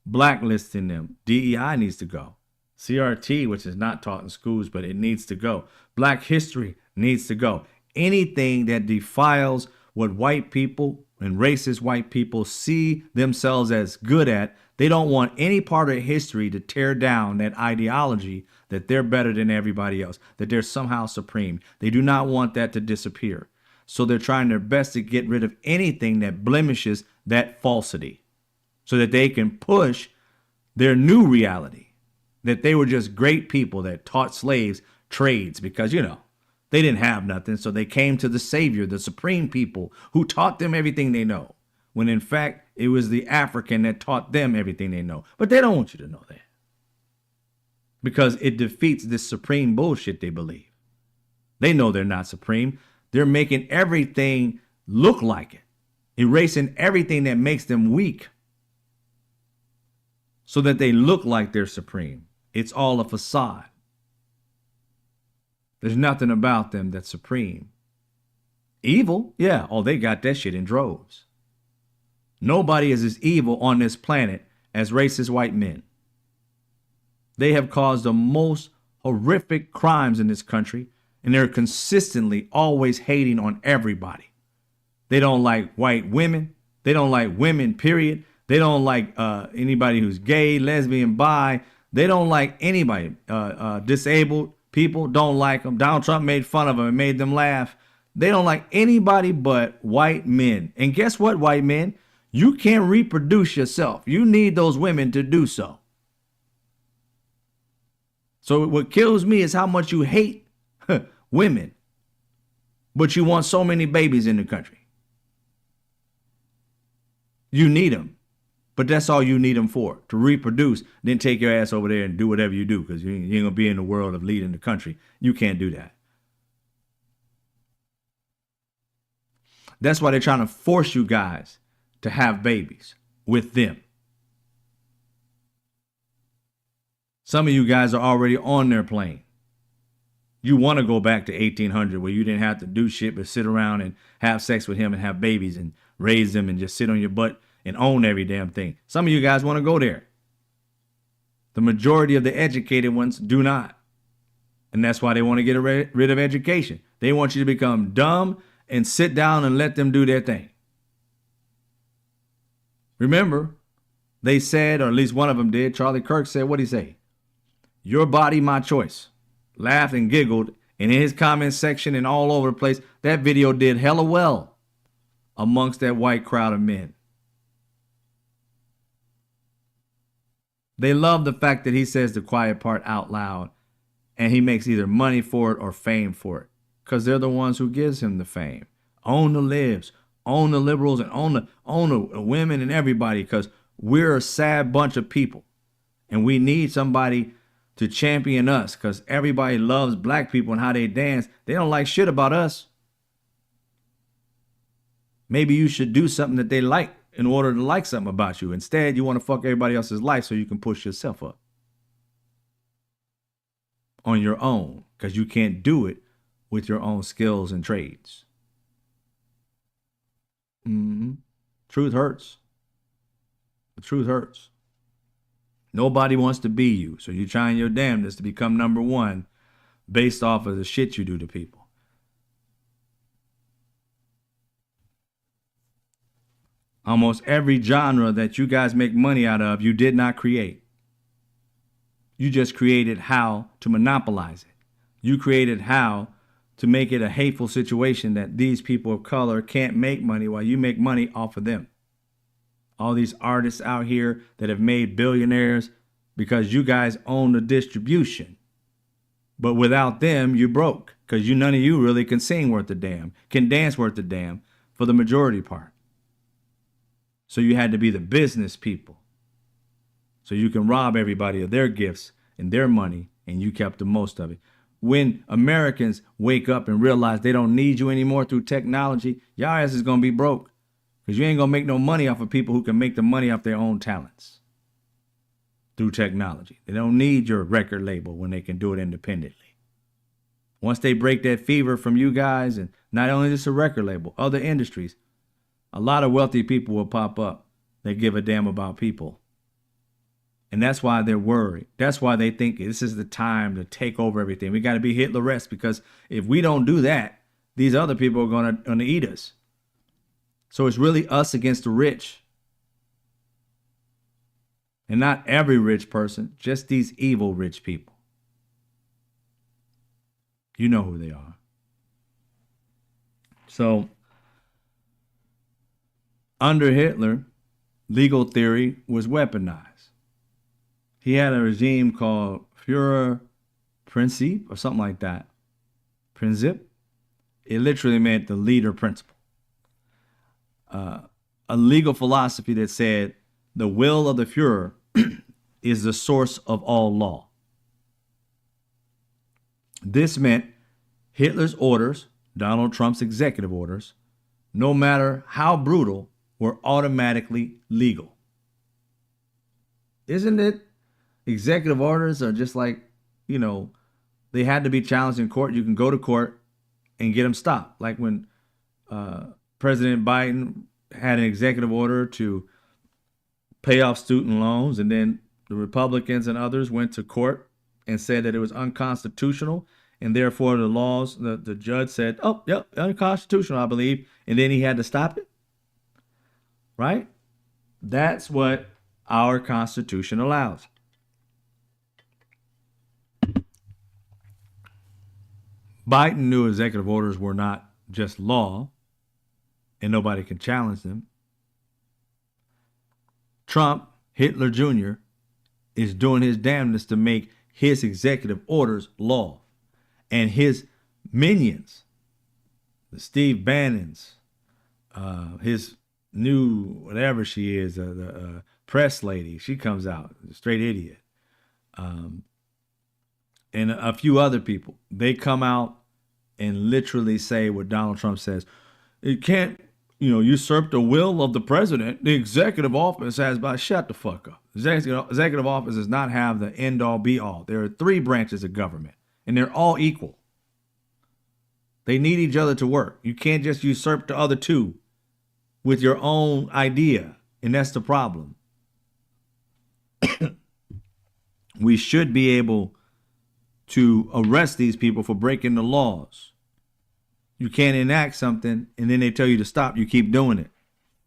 Blacklisting them. DEI needs to go. CRT, which is not taught in schools, but it needs to go. Black history needs to go. Anything that defiles what white people and racist white people see themselves as good at, they don't want any part of history to tear down that ideology that they're better than everybody else, that they're somehow supreme. They do not want that to disappear. So they're trying their best to get rid of anything that blemishes that falsity so that they can push their new reality, that they were just great people that taught slaves trades because, they didn't have nothing, so they came to the Savior, the supreme people, who taught them everything they know, when in fact, it was the African that taught them everything they know. But they don't want you to know that because it defeats this supreme bullshit they believe. They know they're not supreme. They're making everything look like it, erasing everything that makes them weak so that they look like they're supreme. It's all a facade. There's nothing about them that's supreme. Evil? Yeah. Oh, they got that shit in droves. Nobody is as evil on this planet as racist white men. They have caused the most horrific crimes in this country, and they're consistently always hating on everybody. They don't like white women. They don't like women, period. They don't like anybody who's gay, lesbian, bi. They don't like anybody. Disabled people don't like them. Donald Trump made fun of them and made them laugh. They don't like anybody but white men. And guess what, white men? You can't reproduce yourself. You need those women to do so. So what kills me is how much you hate women, but you want so many babies in the country. You need them, but that's all you need them for, to reproduce. Then take your ass over there and do whatever you do because you ain't going to be in the world of leading the country. You can't do that. That's why they're trying to force you guys to have babies with them. Some of you guys are already on their plane. You want to go back to 1800 where you didn't have to do shit but sit around and have sex with him and have babies and raise them and just sit on your butt and own every damn thing. Some of you guys want to go there. The majority of the educated ones do not. And that's why they want to get rid of education. They want you to become dumb and sit down and let them do their thing. Remember, they said, or at least one of them did, Charlie Kirk said, what'd he say? Your body, my choice. Laughed and giggled, and in his comment section and all over the place, that video did hella well amongst that white crowd of men. They love the fact that he says the quiet part out loud, and he makes either money for it or fame for it, because they're the ones who gives him the fame. Own the libs, own the liberals and own the women and everybody, because we're a sad bunch of people and we need somebody to champion us, because everybody loves black people and how they dance. They don't like shit about us. Maybe you should do something that they like in order to like something about you. Instead, you want to fuck everybody else's life so you can push yourself up on your own, because you can't do it with your own skills and trades. Truth hurts. The truth hurts. Nobody wants to be you, so you're trying your damnedest to become number one based off of the shit you do to people. Almost every genre that you guys make money out of, you did not create. You just created how to monopolize it. You created how to make it a hateful situation that these people of color can't make money while you make money off of them. All these artists out here that have made billionaires because you guys own the distribution. But without them, you broke, because none of you really can sing worth a damn, can dance worth a damn for the majority part. So you had to be the business people, so you can rob everybody of their gifts and their money, and you kept the most of it. When Americans wake up and realize they don't need you anymore through technology, y'all ass is going to be broke, because you ain't going to make no money off of people who can make the money off their own talents through technology. They don't need your record label when they can do it independently. Once they break that fever from you guys, and not only just a record label, other industries, a lot of wealthy people will pop up that give a damn about people. And that's why they're worried. That's why they think this is the time to take over everything. We got to be Hitler-esque, because if we don't do that, these other people are going to eat us. So it's really us against the rich. And not every rich person, just these evil rich people. You know who they are. So, under Hitler, legal theory was weaponized. He had a regime called Führerprinzip or something like that. Prinzip. It literally meant the leader principle. A legal philosophy that said the will of the Führer is the source of all law. This meant Hitler's orders, Donald Trump's executive orders, no matter how brutal, were automatically legal. Isn't it? Executive orders are just like, they had to be challenged in court. You can go to court and get them stopped. Like when President Biden had an executive order to pay off student loans, and then the Republicans and others went to court and said that it was unconstitutional, and therefore the laws, the judge said, oh, yep, unconstitutional, I believe, and then he had to stop it. Right? That's what our Constitution allows. Biden knew executive orders were not just law, and nobody can challenge them. Trump, Hitler Jr., is doing his damnedest to make his executive orders law. And his minions, the Steve Bannons, his new, whatever she is, the press lady, she comes out, a straight idiot. And a few other people, they come out and literally say what Donald Trump says. It can't, usurp the will of the president. The executive office has, by shut the fuck up. Executive office does not have the end all be all. There are 3 branches of government, and they're all equal. They need each other to work. You can't just usurp the other 2 with your own idea, and that's the problem. We should be able to arrest these people for breaking the laws. You can't enact something and then they tell you to stop. You keep doing it.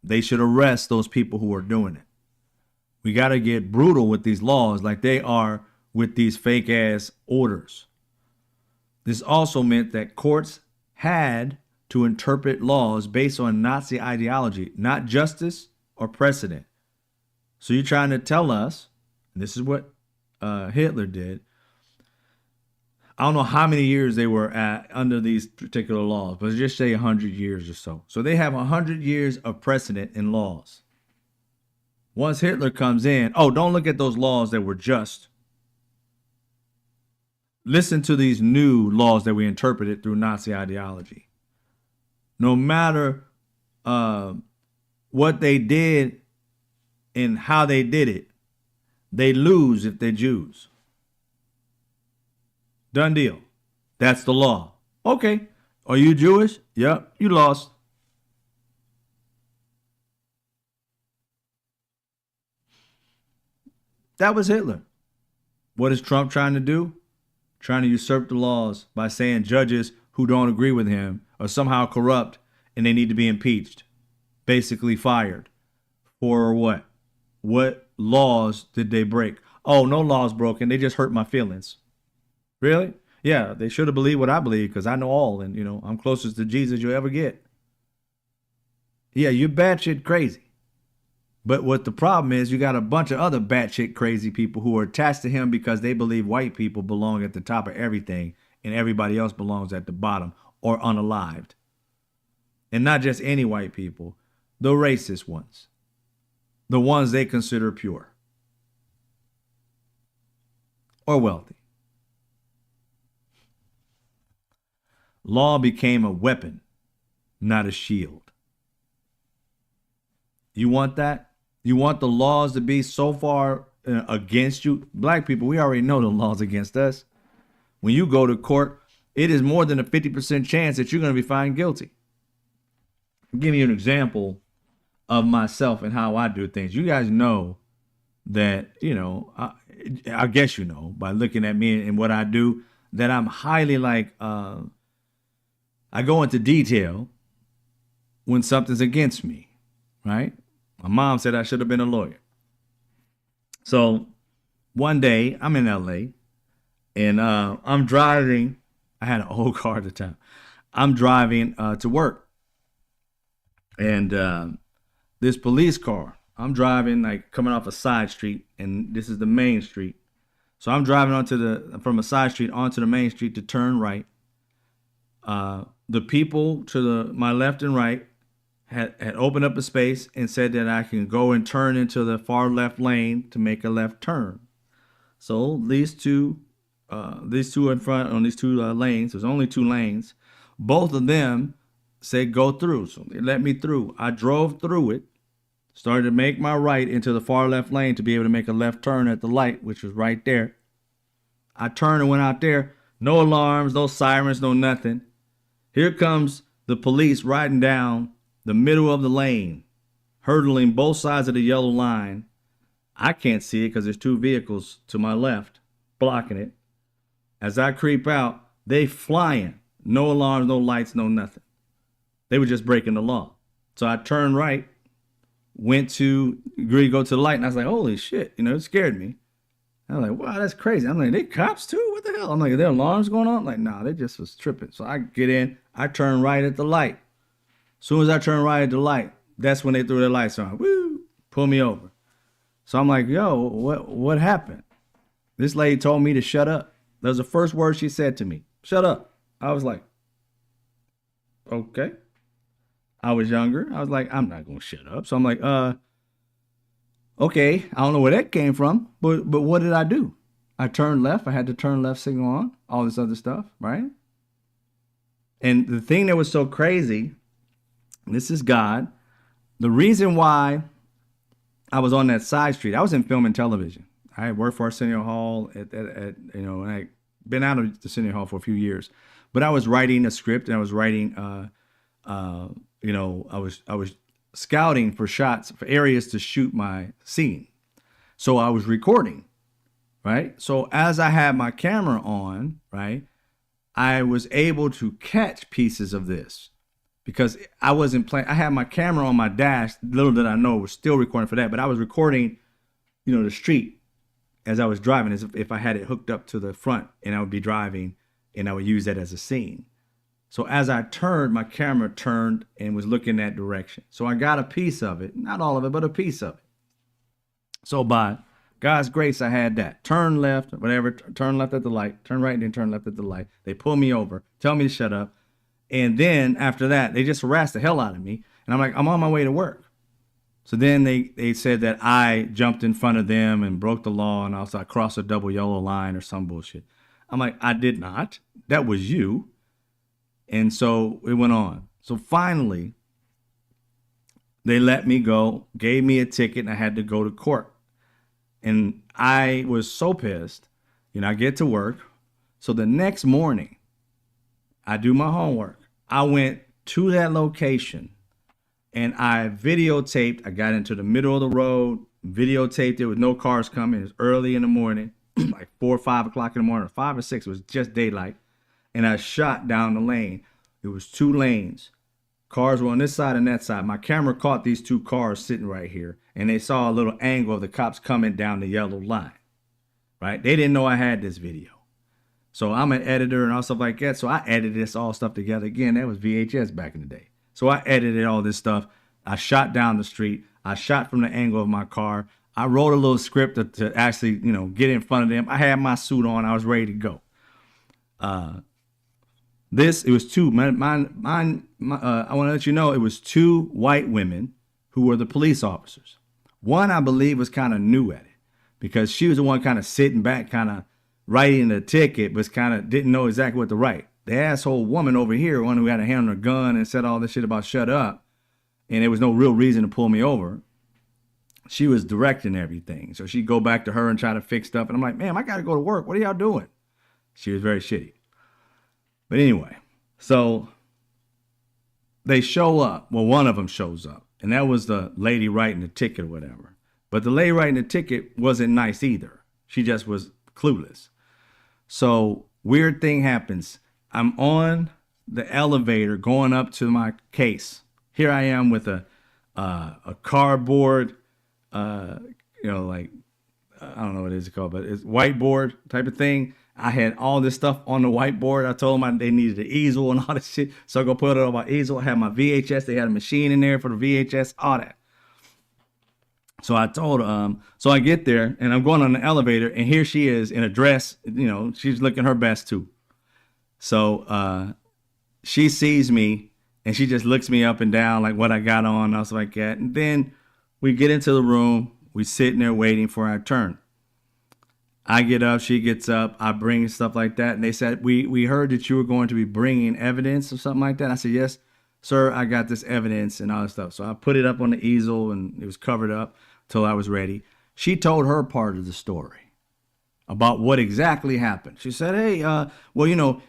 They should arrest those people who are doing it. We got to get brutal with these laws like they are with these fake ass orders. This also meant that courts had to interpret laws based on Nazi ideology, not justice or precedent. So you're trying to tell us, and this is what Hitler did, I don't know how many years they were at under these particular laws, but just say 100 years or so. So they have 100 years of precedent in laws. Once Hitler comes in, oh, don't look at those laws that were just. Listen to these new laws that we interpreted through Nazi ideology. No matter what they did and how they did it, they lose if they're Jews. Done deal. That's the law. Okay. Are you Jewish? Yep. You lost. That was Hitler. What is Trump trying to do? Trying to usurp the laws by saying judges who don't agree with him are somehow corrupt and they need to be impeached, basically fired. For what? What laws did they break? Oh, no laws broken. They just hurt my feelings. Really? Yeah, they should have believed what I believe because I know all, and I'm closest to Jesus you'll ever get. Yeah, you're batshit crazy. But what the problem is, you got a bunch of other batshit crazy people who are attached to him because they believe white people belong at the top of everything and everybody else belongs at the bottom or unalived. And not just any white people, the racist ones, the ones they consider pure or wealthy. Law became a weapon, not a shield. You want that? You want the laws to be so far against you? Black people, we already know the laws against us. When you go to court, it is more than a 50% chance that you're going to be found guilty. I'll give you an example of myself and how I do things. You guys know that, I guess by looking at me and what I do, that I'm highly I go into detail when something's against me, right? My mom said I should have been a lawyer. So one day I'm in LA and I'm driving. I had an old car at the time. I'm driving to work. And this police car, I'm driving coming off a side street, and this is the main street. So I'm driving from a side street onto the main street to turn right. The people to my left and right had opened up a space and said that I can go and turn into the far left lane to make a left turn. So these two in front on these two lanes, there's only two lanes. Both of them said go through. So they let me through. I drove through it, started to make my right into the far left lane to be able to make a left turn at the light, which was right there. I turned and went out there. No alarms, no sirens, no nothing. Here comes the police riding down the middle of the lane, hurdling both sides of the yellow line. I can't see it because there's two vehicles to my left blocking it. As I creep out, they flying. No alarms, no lights, no nothing. They were just breaking the law. So I turned right, went to agree to go to the light, and I was like, holy shit, it scared me. I was like, wow, that's crazy. I'm like, they cops too? What the hell? I'm like, are there alarms going on? I'm like, nah, they just was tripping. So I get in, I turn right at the light. As soon as I turn right at the light, that's when they threw their lights on. Woo! Pull me over. So I'm like, yo, what happened? This lady told me to shut up. That was the first word she said to me. Shut up. I was like, okay. I was younger. I was like, I'm not going to shut up. So I'm like, okay. I don't know where that came from, but what did I do? I turned left. I had to turn left signal on, all this other stuff, right? And the thing that was so crazy, this is God. The reason why I was on that side street, I was in film and television. I had worked for Arsenio Hall and I been out of the Arsenio Hall for a few years, but I was writing a script and I was writing, I was scouting for shots, for areas to shoot my scene. So I was recording, right? So as I had my camera on, right, I was able to catch pieces of this because I wasn't playing. I had my camera on my dash. Little did I know, was still recording for that, but I was recording, the street as I was driving, as if I had it hooked up to the front and I would be driving and I would use that as a scene. So as I turned, my camera turned and was looking that direction. So I got a piece of it, not all of it, but a piece of it. So by God's grace, I had that. Turn left, whatever, turn left at the light, turn right, then turn left at the light. They pull me over, tell me to shut up. And then after that, they just harassed the hell out of me. And I'm like, I'm on my way to work. So then they said that I jumped in front of them and broke the law, and I crossed a double yellow line or some bullshit. I'm like, I did not. That was you. And so it went on. So finally, they let me go, gave me a ticket, and I had to go to court. And I was so pissed. I get to work. So the next morning, I do my homework. I went to that location and I videotaped. I got into the middle of the road, videotaped it with no cars coming. It was early in the morning, like 4 or 5 o'clock in the morning, or 5 or 6. It was just daylight. And I shot down the lane. It was 2 lanes. Cars were on this side and that side. My camera caught these 2 cars sitting right here, and they saw a little angle of the cops coming down the yellow line, right? They didn't know I had this video. So I'm an editor and all stuff like that. So I edited this all stuff together. Again, that was VHS back in the day. So I edited all this stuff. I shot down the street. I shot from the angle of my car. I wrote a little script to actually, get in front of them. I had my suit on. I was ready to go. It was 2. I want to let you know, it was 2 white women who were the police officers. One, I believe, was kind of new at it because she was the one kind of sitting back, kind of writing the ticket, but kind of didn't know exactly what to write. The asshole woman over here, one who had a hand on her gun and said all this shit about shut up, and there was no real reason to pull me over, she was directing everything. So she'd go back to her and try to fix stuff. And I'm like, ma'am, I got to go to work. What are y'all doing? She was very shitty. But anyway, so they show up. Well, one of them shows up, and that was the lady writing the ticket or whatever. But the lady writing the ticket wasn't nice either. She just was clueless. So weird thing happens. I'm on the elevator going up to my case. Here I am with a cardboard, I don't know what it is called, but it's whiteboard type of thing. I had all this stuff on the whiteboard. I told them they needed an easel and all this shit. So I go put it on my easel. I had my VHS. They had a machine in there for the VHS, all that. So I told so I get there and I'm going on the elevator and here she is in a dress. She's looking her best too. So she sees me and she just looks me up and down like what I got on. I was like that. And then we get into the room. We sitting there waiting for our turn. I get up, she gets up, I bring stuff like that. And they said, we heard that you were going to be bringing evidence or something like that. I said, yes, sir, I got this evidence and all this stuff. So I put it up on the easel and it was covered up till I was ready. She told her part of the story about what exactly happened. She said, hey,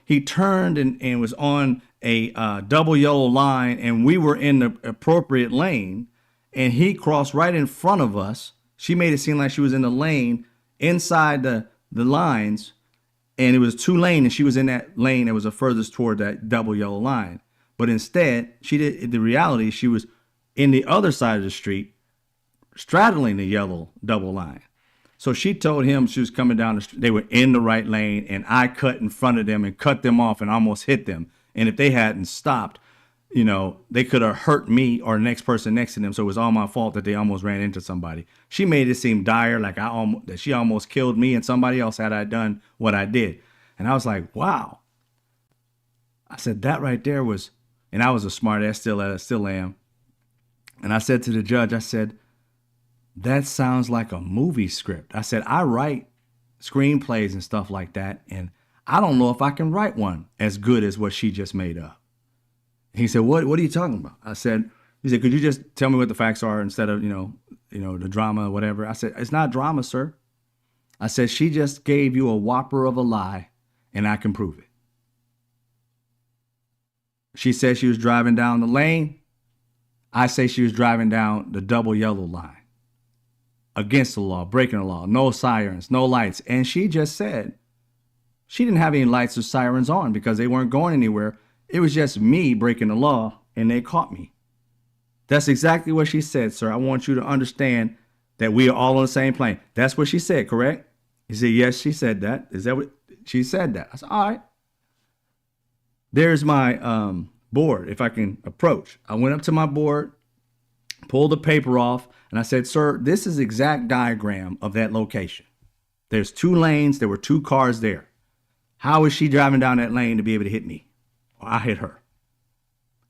he turned and was on a double yellow line and we were in the appropriate lane and he crossed right in front of us. She made it seem like she was in the lane inside the lines, and it was 2 lanes, and she was in that lane that was the furthest toward that double yellow line. But instead, the reality, she was in the other side of the street, straddling the yellow double line. So she told him she was coming down the street. They were in the right lane, and I cut in front of them and cut them off and almost hit them. And if they hadn't stopped, they could have hurt me or the next person next to them. So it was all my fault that they almost ran into somebody. She made it seem dire, like that she almost killed me and somebody else had I done what I did. And I was like, wow. I said that right there was, and I was a smart ass, still am. And I said to the judge, I said, that sounds like a movie script. I said, I write screenplays and stuff like that, and I don't know if I can write one as good as what she just made up. He said, what are you talking about? He said, could you just tell me what the facts are instead of, the drama or whatever? I said, it's not drama, sir. I said, she just gave you a whopper of a lie and I can prove it. She said she was driving down the lane. I say she was driving down the double yellow line. Against the law, breaking the law, no sirens, no lights. And she just said she didn't have any lights or sirens on because they weren't going anywhere. It was just me breaking the law and they caught me. That's exactly what she said, sir. I want you to understand that we are all on the same plane. That's what she said, correct? He said, yes, she said that. Is that what she said that? I said, all right. There's my board, if I can approach. I went up to my board, pulled the paper off. And I said, sir, this is exact diagram of that location. There's 2 lanes. There were 2 cars there. How is she driving down that lane to be able to hit me? Or I hit her.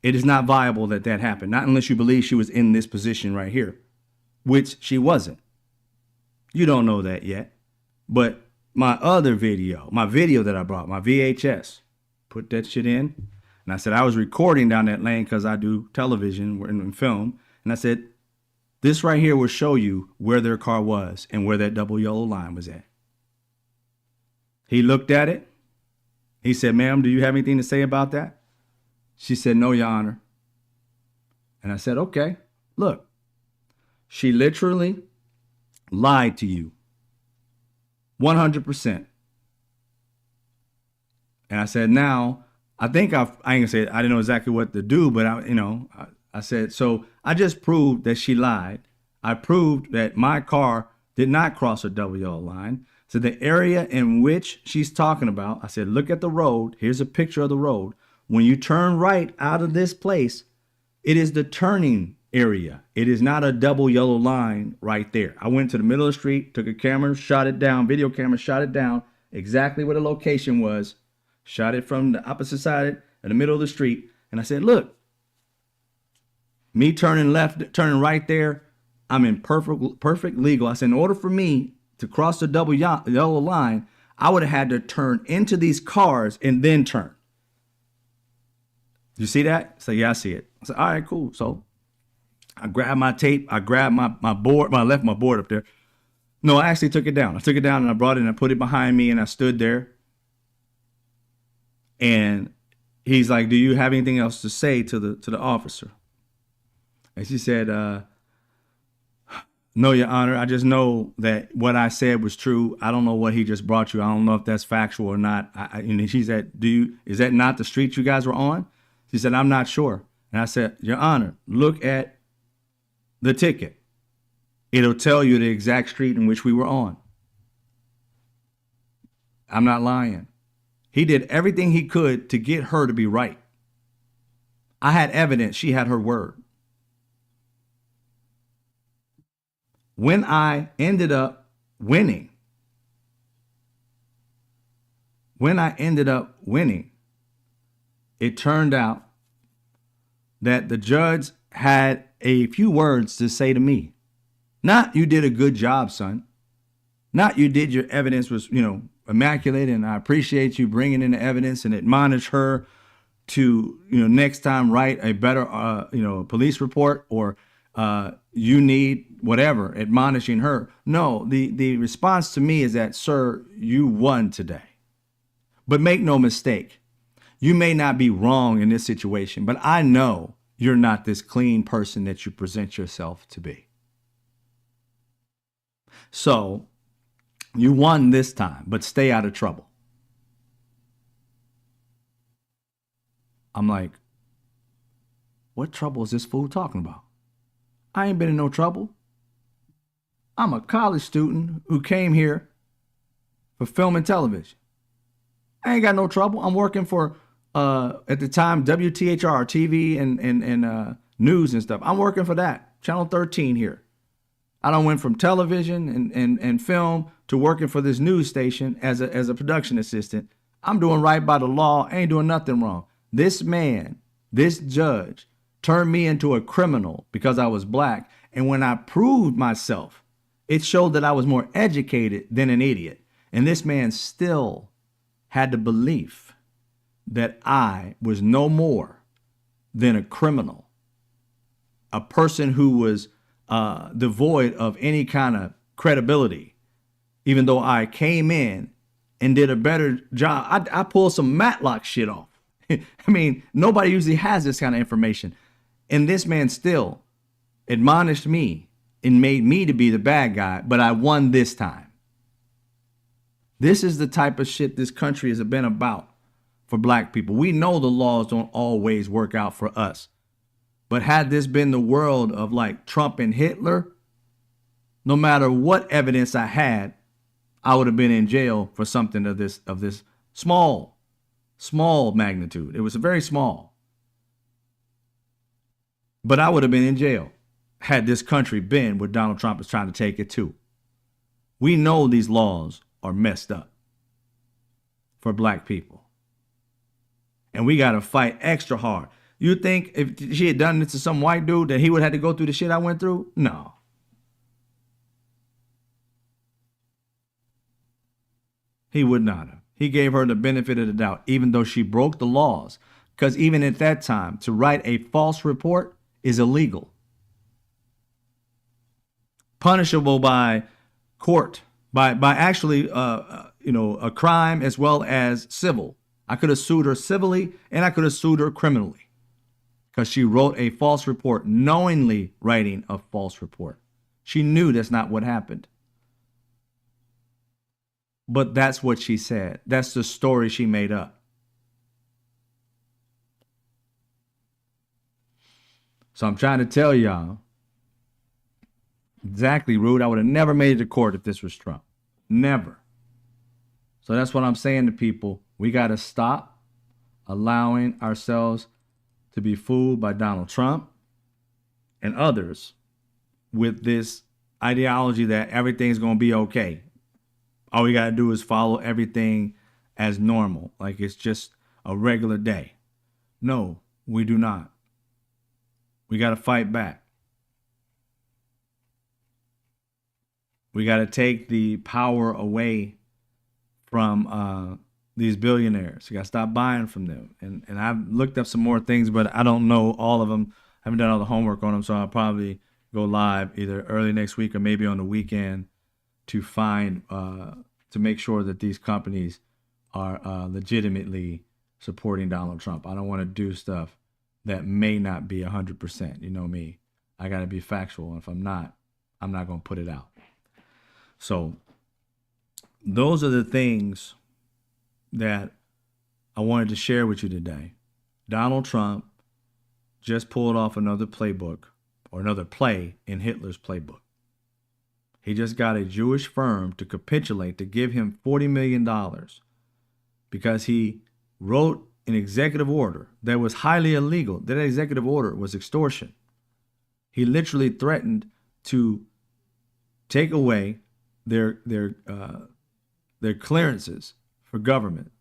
It is not viable that that happened. Not unless you believe she was in this position right here, which she wasn't. You don't know that yet. But my other video, my video that I brought, my VHS, put that shit in. And I said, I was recording down that lane because I do television and film. And I said, this right here will show you where their car was and where that double yellow line was at. He looked at it. He said, ma'am, do you have anything to say about that? She said, no, Your Honor. And I said, okay, look, she literally lied to you 100%. And I said, now, I think I ain't gonna say I didn't know exactly what to do, but I said, so I just proved that she lied. I proved that my car did not cross a double yellow line. So the area in which she's talking about, I said, look at the road. Here's a picture of the road. When you turn right out of this place, it is the turning area. It is not a double yellow line right there. I went to the middle of the street, took a camera, shot it down, video camera, shot it down, exactly where the location was, shot it from the opposite side in the middle of the street. And I said, look, me turning left, turning right there, I'm in perfect legal. I said, in order for me to cross the double yellow line, I would have had to turn into these cars and then turn. You see that? I said, yeah, I see it. I said, all right, cool. So I grabbed my tape. I grabbed my board. I left my board up there. No, I actually took it down. I took it down and I brought it and I put it behind me and I stood there. And he's like, do you have anything else to say to the officer? And she said, no, Your Honor. I just know that what I said was true. I don't know what he just brought you. I don't know if that's factual or not. And she said, is that not the street you guys were on? She said, I'm not sure. And I said, Your Honor, look at the ticket. It'll tell you the exact street in which we were on. I'm not lying. He did everything he could to get her to be right. I had evidence. She had her word. When I ended up winning, it turned out that the judge had a few words to say to me. Not, you did a good job, son. Not, you did, your evidence was, immaculate, and I appreciate you bringing in the evidence and admonish her to, next time write a better, police report, or you need whatever, admonishing her. No, the response to me is that, sir, you won today. But make no mistake, you may not be wrong in this situation, but I know you're not this clean person that you present yourself to be. So you won this time, but stay out of trouble. I'm like, what trouble is this fool talking about? I ain't been in no trouble. I'm a college student who came here for film and television. I ain't got no trouble. I'm working for, at the time, WTHR, TV and news and stuff. I'm working for that, Channel 13 here. I done went from television and film to working for this news station as a production assistant. I'm doing right by the law. I ain't doing nothing wrong. This man, this judge, turned me into a criminal because I was black. And when I proved myself, it showed that I was more educated than an idiot. And this man still had the belief that I was no more than a criminal, a person who was devoid of any kind of credibility, even though I came in and did a better job. I pulled some Matlock shit off. I mean, nobody usually has this kind of information. And this man still admonished me and made me to be the bad guy, but I won this time. This is the type of shit this country has been about for black people. We know the laws don't always work out for us. But had this been the world of like Trump and Hitler, no matter what evidence I had, I would have been in jail for something of this small magnitude. It was very small. But I would have been in jail. had this country been where Donald Trump is trying to take it to. We know these laws are messed up for black people. And we got to fight extra hard. You think if she had done this to some white dude that he would have to go through the shit I went through? No. He would not have. He gave her the benefit of the doubt, even though she broke the laws. Because even at that time, to write a false report is illegal. Punishable by court, by actually, a crime as well as civil. I could have sued her civilly and I could have sued her criminally because she wrote a false report, knowingly writing a false report. She knew that's not what happened. But that's what she said. That's the story she made up. So I'm trying to tell y'all, exactly, Rude, I would have never made it to court if this was Trump. Never. So that's what I'm saying to people. We got to stop allowing ourselves to be fooled by Donald Trump and others with this ideology that everything's going to be okay. All we got to do is follow everything as normal, like it's just a regular day. No, we do not. We got to fight back. We got to take the power away from these billionaires. You got to stop buying from them. And I've looked up some more things, but I don't know all of them. I haven't done all the homework on them, so I'll probably go live either early next week or maybe on the weekend to find, to make sure that these companies are legitimately supporting Donald Trump. I don't want to do stuff that may not be 100%. You know me. I got to be factual. And if I'm not going to put it out. So those are the things that I wanted to share with you today. Donald Trump just pulled off another playbook or another play in Hitler's playbook. He just got a Jewish firm to capitulate to give him $40 million because he wrote an executive order that was highly illegal. That executive order was extortion. He literally threatened to take away their clearances for government,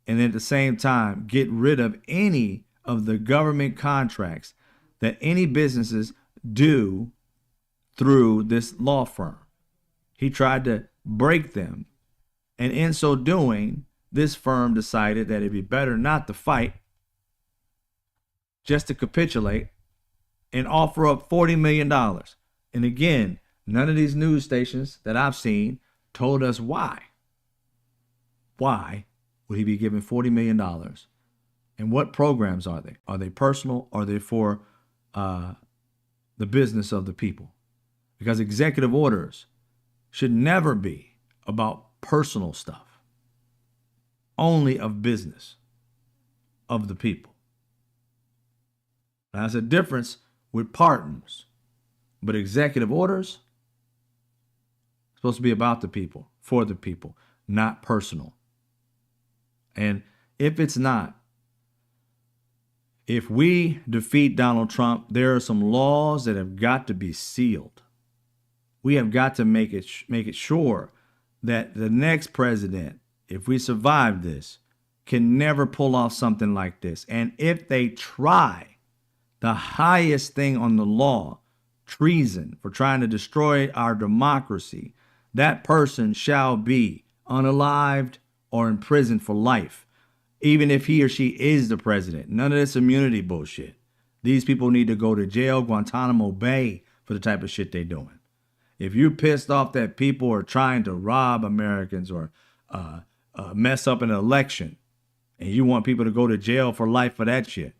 and at the same time get rid of any of the government contracts that any businesses do through this law firm. He tried to break them, and in so doing, this firm decided that it'd be better not to fight, just to capitulate and offer up $40 million. And again, none of these news stations that I've seen told us why. Why would he be given $40 million? And what programs are they? Are they personal? Or are they for the business of the people? Because executive orders should never be about personal stuff, only of business of the people. Now, there's a difference with pardons, but executive orders are supposed to be about the people, for the people, not personal. And if it's not, if we defeat Donald Trump, there are some laws that have got to be sealed. We have got to make it sure that the next president, if we survive this, can never pull off something like this. And if they try the highest thing on the law, treason, for trying to destroy our democracy, that person shall be unalived or in prison for life, even if he or she is the president. None of this immunity bullshit. These people need to go to jail, Guantanamo Bay, for the type of shit they're doing. If you're pissed off that people are trying to rob Americans or mess up an election, and you want people to go to jail for life for that shit,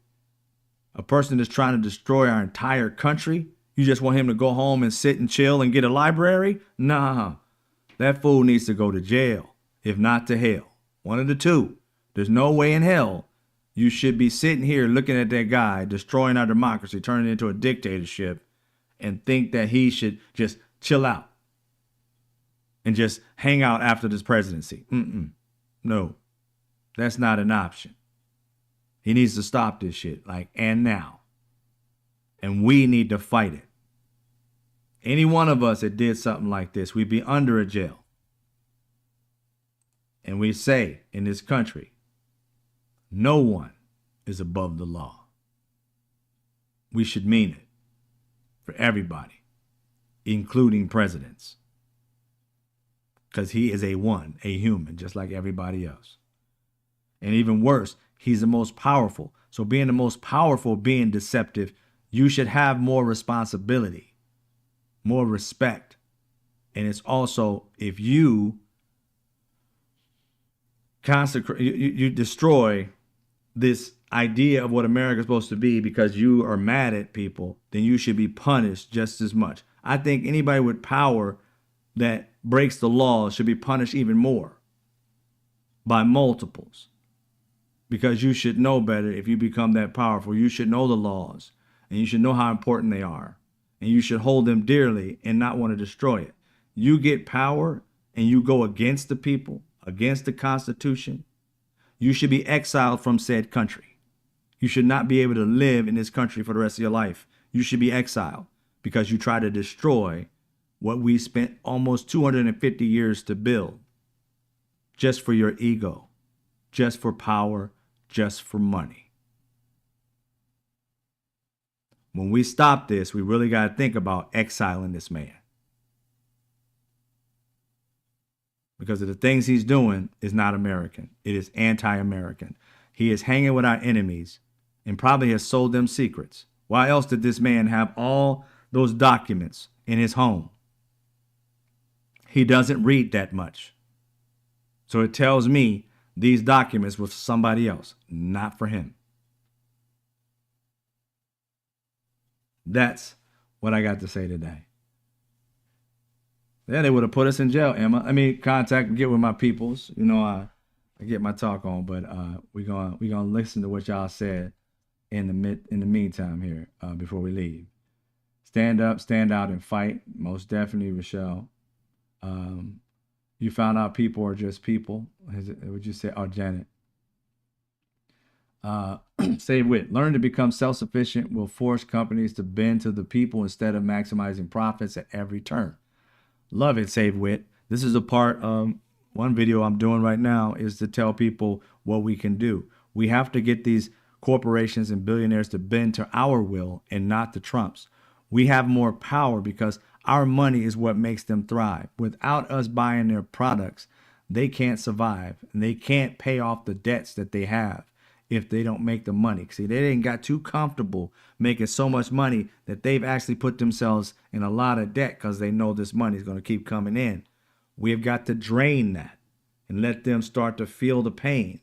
a person that's trying to destroy our entire country, you just want him to go home and sit and chill and get a library? Nah, that fool needs to go to jail, if not to hell. One of the two. There's no way in hell you should be sitting here looking at that guy destroying our democracy, turning it into a dictatorship, and think that he should just chill out and just hang out after this presidency. No, that's not an option. He needs to stop this shit, and now. And we need to fight it. Any one of us that did something like this, we'd be under a jail. And we say in this country, no one is above the law. We should mean it for everybody, including presidents. Because he is a human, just like everybody else. And even worse, he's the most powerful. So being the most powerful, being deceptive, you should have more responsibility, more respect. And it's also, if you consecrate, you destroy this idea of what America is supposed to be because you are mad at people, then you should be punished just as much. I think anybody with power that breaks the law should be punished even more by multiples, because you should know better. If you become that powerful, you should know the laws and you should know how important they are, and you should hold them dearly and not want to destroy it. You get power and you go against the people, against the Constitution, you should be exiled from said country. You should not be able to live in this country for the rest of your life. You should be exiled because you try to destroy what we spent almost 250 years to build, just for your ego, just for power, just for money. When we stop this, we really got to think about exiling this man. Because of the things he's doing is not American. It is anti-American. He is hanging with our enemies and probably has sold them secrets. Why else did this man have all those documents in his home? He doesn't read that much. So it tells me these documents were for somebody else, not for him. That's what I got to say today. Yeah, they would have put us in jail, Emma. I mean, contact and get with my peoples. You know, I get my talk on, but we gonna listen to what y'all said in the meantime here before we leave. Stand up, stand out, and fight. Most definitely, Rochelle. You found out people are just people. Would you say? Oh, Janet. Save wit. Learn to become self-sufficient will force companies to bend to the people instead of maximizing profits at every turn. Love it, Save Wit. This is a part of one video I'm doing right now, is to tell people what we can do. We have to get these corporations and billionaires to bend to our will and not to Trump's. We have more power because our money is what makes them thrive. Without us buying their products, they can't survive, and they can't pay off the debts that they have if they don't make the money. See, they didn't got too comfortable making so much money that they've actually put themselves in a lot of debt because they know this money is going to keep coming in. We have got to drain that and let them start to feel the pain.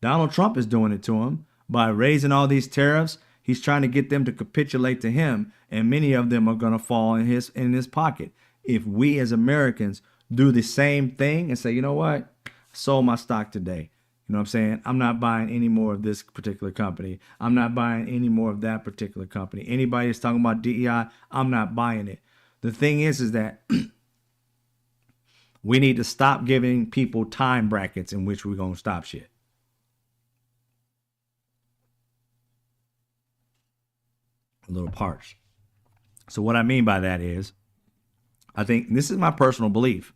Donald Trump is doing it to them by raising all these tariffs. He's trying to get them to capitulate to him, and many of them are going to fall in his pocket. If we as Americans do the same thing and say, you know what, I sold my stock today. You know what I'm saying? I'm not buying any more of this particular company. I'm not buying any more of that particular company. Anybody that's talking about DEI, I'm not buying it. The thing is that we need to stop giving people time brackets in which we're going to stop shit. A little parched. So what I mean by that is, I think this is my personal belief.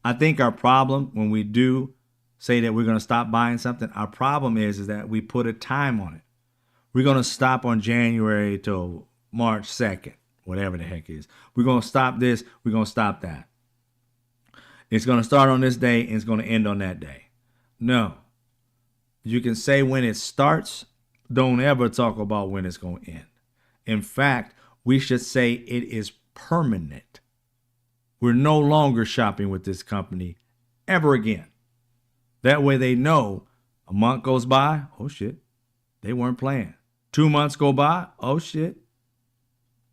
I think our problem when we do say that we're going to stop buying something, our problem is that we put a time on it. We're going to stop on January till March 2nd, whatever the heck is. We're going to stop this. We're going to stop that. It's going to start on this day and it's going to end on that day. No. You can say when it starts. Don't ever talk about when it's going to end. In fact, we should say it is permanent. We're no longer shopping with this company ever again. That way they know a month goes by, oh shit, they weren't playing. 2 months go by, oh shit,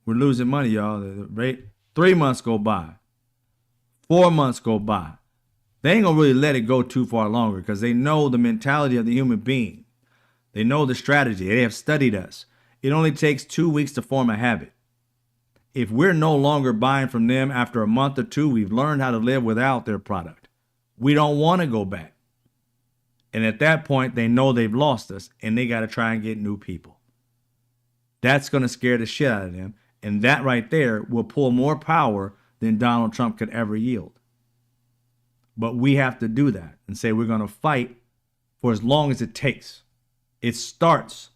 we're losing money, y'all. The rate, 3 months go by, 4 months go by. They ain't gonna really let it go too far longer because they know the mentality of the human being. They know the strategy. They have studied us. It only takes 2 weeks to form a habit. If we're no longer buying from them after a month or two, we've learned how to live without their product. We don't want to go back. And at that point, they know they've lost us and they got to try and get new people. That's going to scare the shit out of them. And that right there will pull more power than Donald Trump could ever yield. But we have to do that and say we're going to fight for as long as it takes. It starts,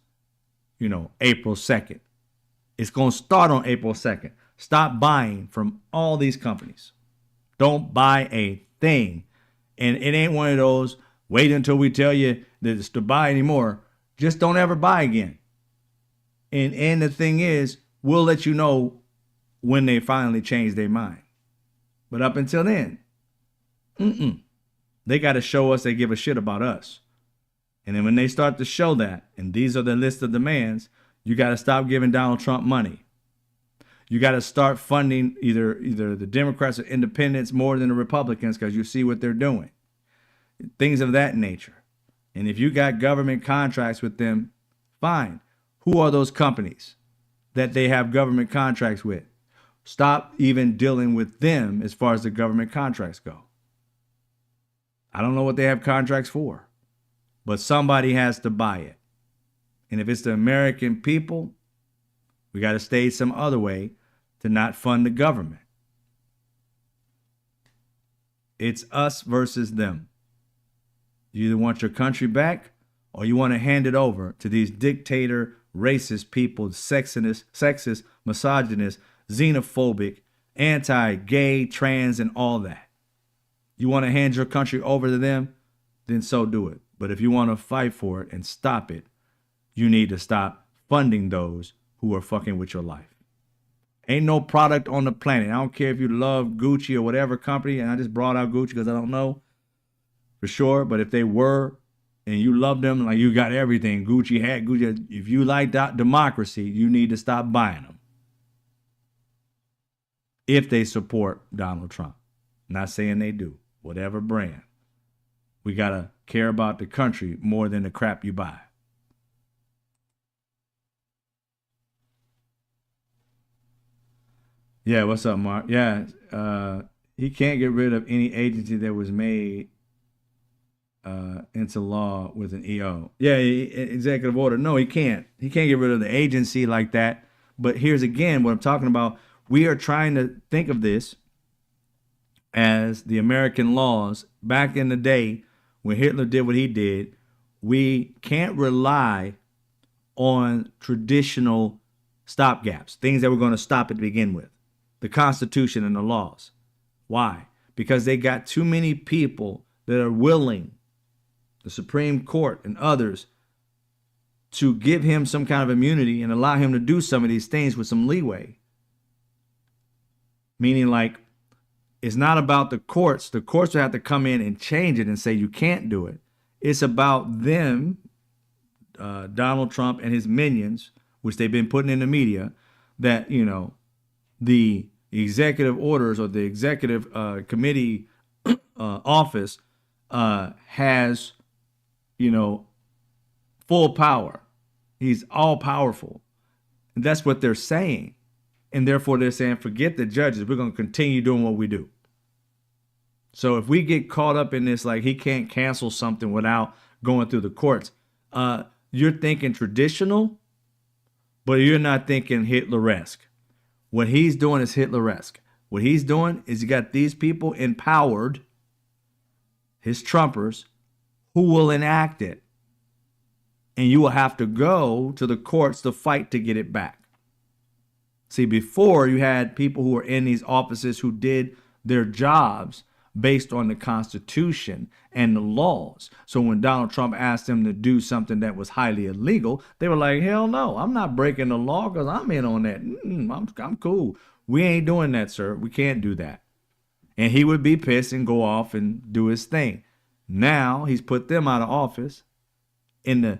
April 2nd. It's going to start on April 2nd. Stop buying from all these companies. Don't buy a thing. And it ain't one of those, wait until we tell you that it's to buy anymore. Just don't ever buy again. And the thing is, we'll let you know when they finally change their mind. But up until then, they got to show us they give a shit about us. And then when they start to show that, and these are the list of demands, you got to stop giving Donald Trump money. You got to start funding either the Democrats or independents more than the Republicans, because you see what they're doing. Things of that nature. And if you got government contracts with them, fine. Who are those companies that they have government contracts with? Stop even dealing with them as far as the government contracts go. I don't know what they have contracts for, but somebody has to buy it. And if it's the American people, we got to stay some other way to not fund the government. It's us versus them. You either want your country back or you want to hand it over to these dictator, racist people, sexist, misogynist, xenophobic, anti-gay, trans, and all that. You want to hand your country over to them? Then so do it. But if you want to fight for it and stop it, you need to stop funding those who are fucking with your life. Ain't no product on the planet. I don't care if you love Gucci or whatever company, and I just brought out Gucci because I don't know for sure, but if they were and you love them, like you got everything, Gucci hat, Gucci, if you like democracy, you need to stop buying them. If they support Donald Trump. Not saying they do. Whatever brand. We got to care about the country more than the crap you buy. Yeah, what's up, Mark? Yeah, he can't get rid of any agency that was made into law with an EO. Yeah, executive order. No, he can't. He can't get rid of the agency like that. But here's again what I'm talking about. We are trying to think of this as the American laws. Back in the day when Hitler did what he did, we can't rely on traditional stopgaps, things that were going to stop it to begin with. The Constitution and the laws. Why? Because they got too many people that are willing, the Supreme Court and others, to give him some kind of immunity and allow him to do some of these things with some leeway. Meaning, like, it's not about the courts. The courts will have to come in and change it and say you can't do it. It's about them, Donald Trump and his minions, which they've been putting in the media, that, the executive orders or the executive committee office has, full power. He's all powerful. And that's what they're saying. And therefore they're saying, forget the judges. We're going to continue doing what we do. So if we get caught up in this, like he can't cancel something without going through the courts, you're thinking traditional, but you're not thinking Hitleresque. What he's doing is Hitleresque. What he's doing is he got these people empowered, his Trumpers, who will enact it. And you will have to go to the courts to fight to get it back. See, before you had people who were in these offices who did their jobs based on the Constitution and the laws. So when Donald Trump asked them to do something that was highly illegal, they were like, hell no, I'm not breaking the law because I'm in on that. I'm cool. We ain't doing that, sir. We can't do that. And he would be pissed and go off and do his thing. Now he's put them out of office in the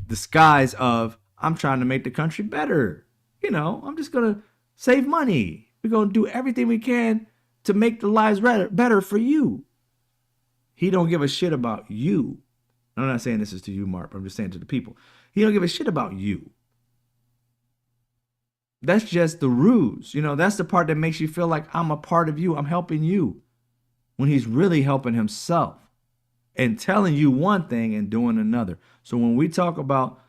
disguise of, I'm trying to make the country better. I'm just going to save money. We're going to do everything we can to make the lives better for you. He don't give a shit about you. I'm not saying this is to you, Mark. I'm just saying to the people. He don't give a shit about you. That's just the ruse. That's the part that makes you feel like I'm a part of you. I'm helping you. When he's really helping himself and telling you one thing and doing another. So when we talk about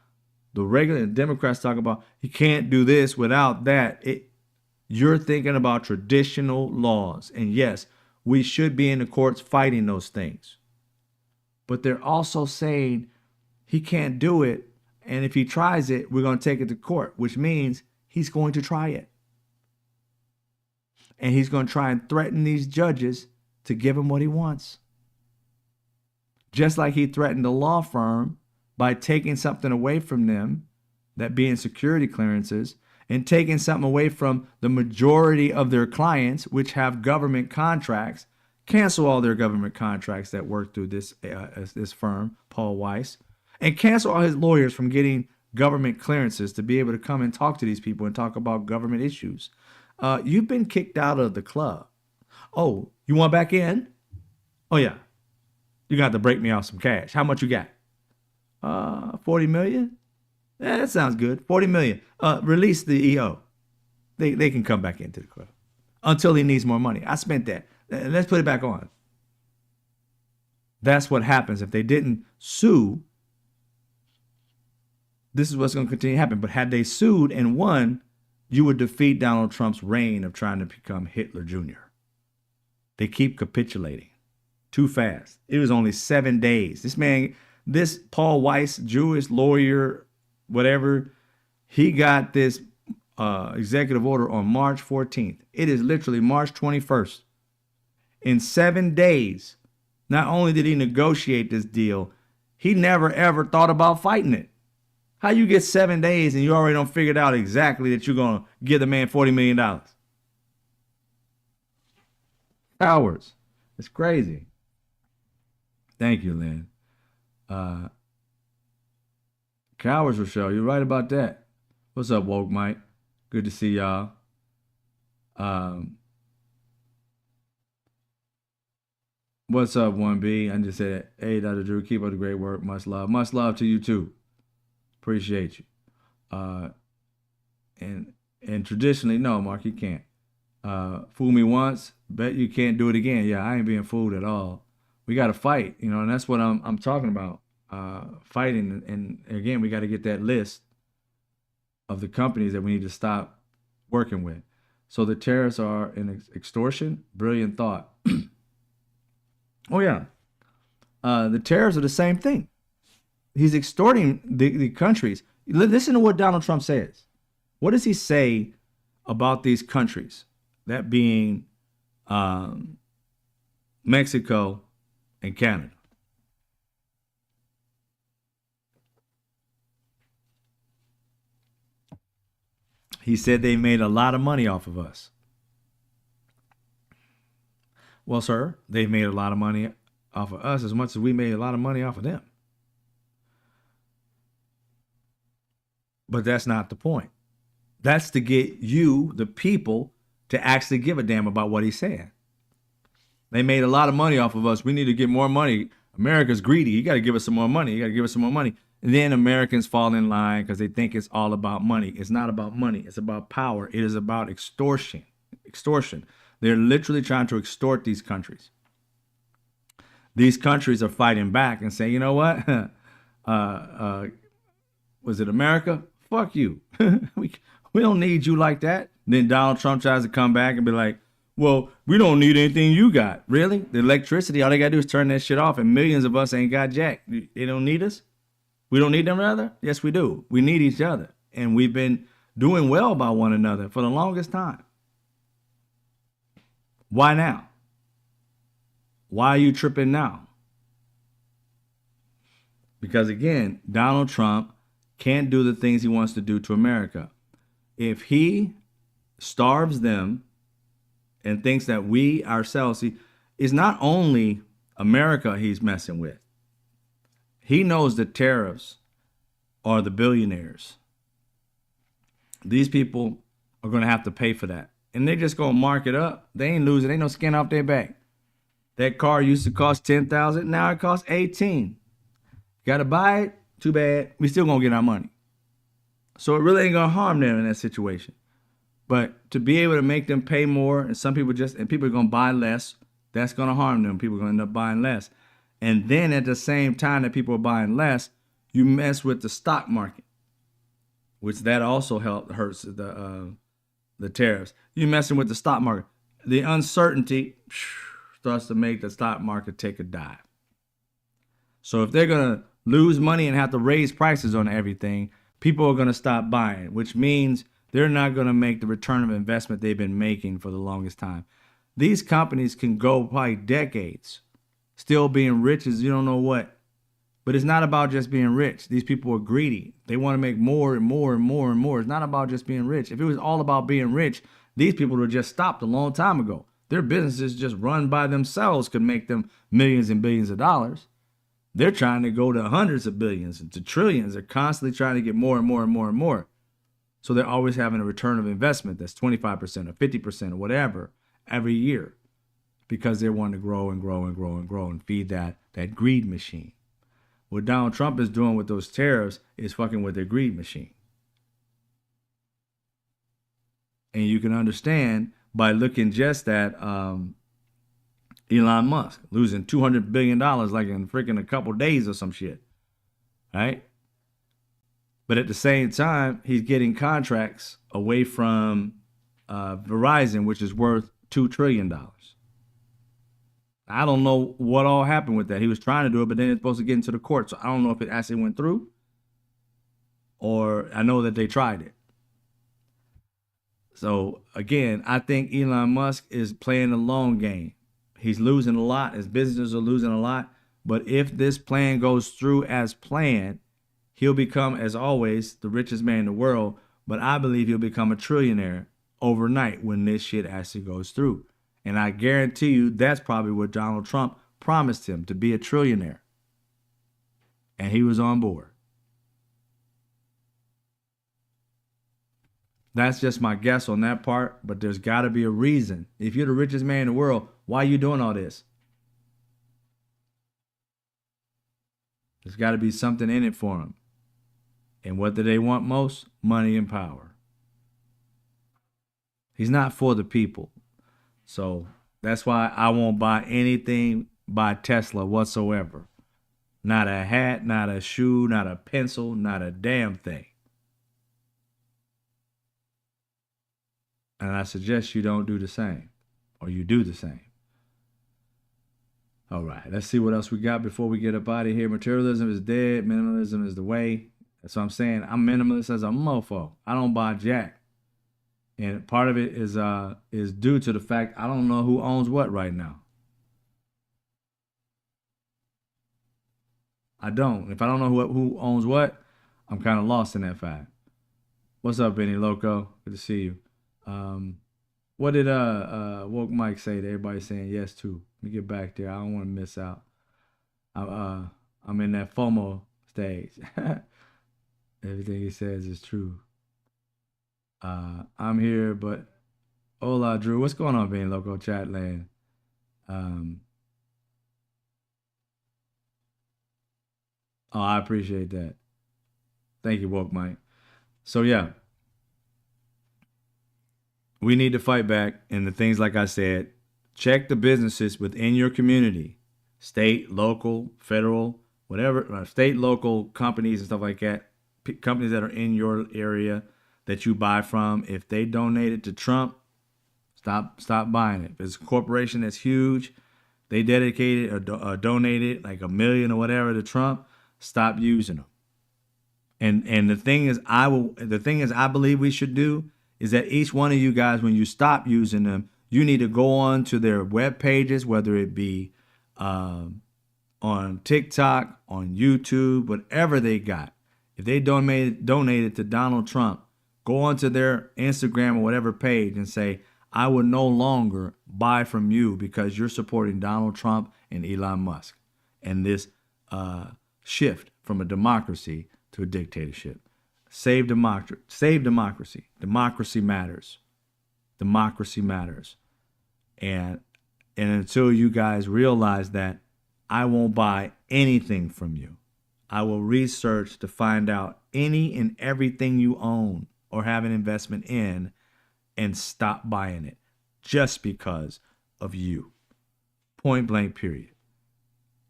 the regular Democrats talk about, you can't do this without that. You're thinking about traditional laws. And yes, we should be in the courts fighting those things. But they're also saying he can't do it. And if he tries it, we're going to take it to court, which means he's going to try it. And he's going to try and threaten these judges to give him what he wants. Just like he threatened a law firm by taking something away from them, that being security clearances, and taking something away from the majority of their clients, which have government contracts, cancel all their government contracts that work through this firm, Paul Weiss, and cancel all his lawyers from getting government clearances to be able to come and talk to these people and talk about government issues. You've been kicked out of the club. Oh, you want back in? Oh, yeah. You got to break me off some cash. How much you got? 40 million? Yeah, that sounds good. 40 million. Release the EO. They can come back into the club until he needs more money. I spent that. Let's put it back on. That's what happens. If they didn't sue, this is what's going to continue to happen. But had they sued and won, you would defeat Donald Trump's reign of trying to become Hitler Jr. They keep capitulating too fast. It was only 7 days. This Paul Weiss, Jewish lawyer, whatever, he got this executive order on March 14th. It is literally March 21st. In 7 days, not only did he negotiate this deal, he never ever thought about fighting it. How you get 7 days and you already don't figured out exactly that you're going to give the man $40 million? Cowards. It's crazy. Thank you, Lynn. Cowards, Rochelle. You're right about that. What's up, Woke Mike? Good to see y'all. What's up, 1B? I just said, hey, Dr. Drew, keep up the great work. Much love. Much love to you, too. Appreciate you. And traditionally, no, Mark, you can't. Fool me once, bet you can't do it again. Yeah, I ain't being fooled at all. We got to fight, and that's what I'm talking about. Fighting. And again, we got to get that list of the companies that we need to stop working with. So the tariffs are an extortion. Brilliant thought. Oh, yeah. The tariffs are the same thing. He's extorting the countries. Listen to what Donald Trump says. What does he say about these countries? That being Mexico and Canada. He said they made a lot of money off of us. Well, sir, they made a lot of money off of us as much as we made a lot of money off of them. But that's not the point. That's to get you, the people, to actually give a damn about what he's saying. They made a lot of money off of us. We need to get more money. America's greedy. You got to give us some more money. You got to give us some more money. And then Americans fall in line because they think it's all about money. It's not about money. It's about power. It is about extortion. Extortion. They're literally trying to extort these countries. These countries are fighting back and saying, you know what? Was it America? Fuck you. we don't need you like that. Then Donald Trump tries to come back and be like, well, we don't need anything you got. Really? The electricity, all they got to do is turn that shit off, and millions of us ain't got jack. They don't need us? We don't need them, rather? Yes, we do. We need each other. And we've been doing well by one another for the longest time. Why now? Why are you tripping now? Because again, Donald Trump can't do the things he wants to do to America. If he starves them and thinks that we ourselves, it's not only America he's messing with. He knows the tariffs are the billionaires. These people are going to have to pay for that. And they're just going to mark it up. They ain't losing. Ain't no skin off their back. That car used to cost $10,000. Now it costs $18,000. Got to buy it? Too bad. We still going to get our money. So it really ain't going to harm them in that situation. But to be able to make them pay more, and some people people are going to buy less, that's going to harm them. People are going to end up buying less. And then at the same time that people are buying less, you mess with the stock market, which that also hurts the the tariffs. You messing with the stock market. The uncertainty starts to make the stock market take a dive. So if they're going to lose money and have to raise prices on everything, people are going to stop buying, which means they're not going to make the return of investment they've been making for the longest time. These companies can go probably decades still being rich as you don't know what. But it's not about just being rich. These people are greedy. They want to make more and more and more and more. It's not about just being rich. If it was all about being rich, these people would have just stopped a long time ago. Their businesses just run by themselves could make them millions and billions of dollars. They're trying to go to hundreds of billions and to trillions. They're constantly trying to get more and more and more and more. So they're always having a return of investment that's 25% or 50% or whatever every year because they're wanting to grow and grow and grow and grow and feed that greed machine. What Donald Trump is doing with those tariffs is fucking with their greed machine. And you can understand by looking just at Elon Musk losing $200 billion like in freaking a couple days or some shit. Right? But at the same time, he's getting contracts away from Verizon, which is worth $2 trillion. I don't know what all happened with that. He was trying to do it, but then it's supposed to get into the court. So I don't know if it actually went through, or I know that they tried it. So again, I think Elon Musk is playing a long game. He's losing a lot. His businesses are losing a lot. But if this plan goes through as planned, he'll become, as always, the richest man in the world. But I believe he'll become a trillionaire overnight when this shit actually goes through. And I guarantee you that's probably what Donald Trump promised him, to be a trillionaire. And he was on board. That's just my guess on that part, but there's got to be a reason. If you're the richest man in the world, why are you doing all this? There's got to be something in it for him. And what do they want most? Money and power. He's not for the people. So that's why I won't buy anything by Tesla whatsoever. Not a hat, not a shoe, not a pencil, not a damn thing. And I suggest you don't do the same, or you do the same. All right, let's see what else we got before we get up out of here. Materialism is dead. Minimalism is the way. That's what I'm saying. I'm minimalist as a mofo. I don't buy jack. And part of it is due to the fact I don't know who owns what right now. I don't. If I don't know who owns what, I'm kind of lost in that fact. What's up, Benny Loco? Good to see you. What did Woke Mike say to everybody saying yes to? Let me get back there. I don't want to miss out. I'm in that FOMO stage. Everything he says is true. I'm here, but hola, Drew. What's going on, Benny Loco chat land? Oh, I appreciate that. Thank you, Woke Mike. So yeah, we need to fight back. And the things like I said, check the businesses within your community, state, local, federal, whatever, state, local companies and stuff like that. Companies that are in your area that you buy from. If they donated to Trump, stop buying it. If it's a corporation that's huge, they dedicated or donated like $1 million or whatever to Trump, stop using them. And the thing is, I believe we should do is that each one of you guys, when you stop using them, you need to go on to their web pages, whether it be on TikTok, on YouTube, whatever they got. If they donated to Donald Trump, go onto their Instagram or whatever page and say, I will no longer buy from you because you're supporting Donald Trump and Elon Musk and this shift from a democracy to a dictatorship. Save democracy. Democracy matters. Democracy matters. And until you guys realize that, I won't buy anything from you. I will research to find out any and everything you own or have an investment in and stop buying it just because of you. Point blank, period.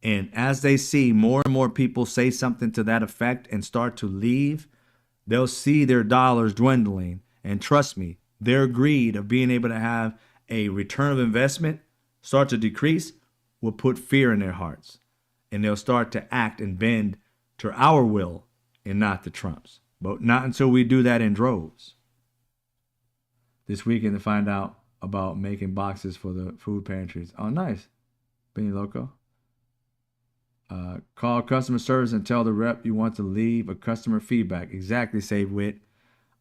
And as they see more and more people say something to that effect and start to leave, they'll see their dollars dwindling. And trust me, their greed of being able to have a return of investment start to decrease will put fear in their hearts. And they'll start to act and bend to our will and not the Trump's. But not until we do that in droves. This weekend to find out about making boxes for the food pantries. Oh, nice. Benny Loco. Call customer service and tell the rep you want to leave a customer feedback. Exactly, Save Wit.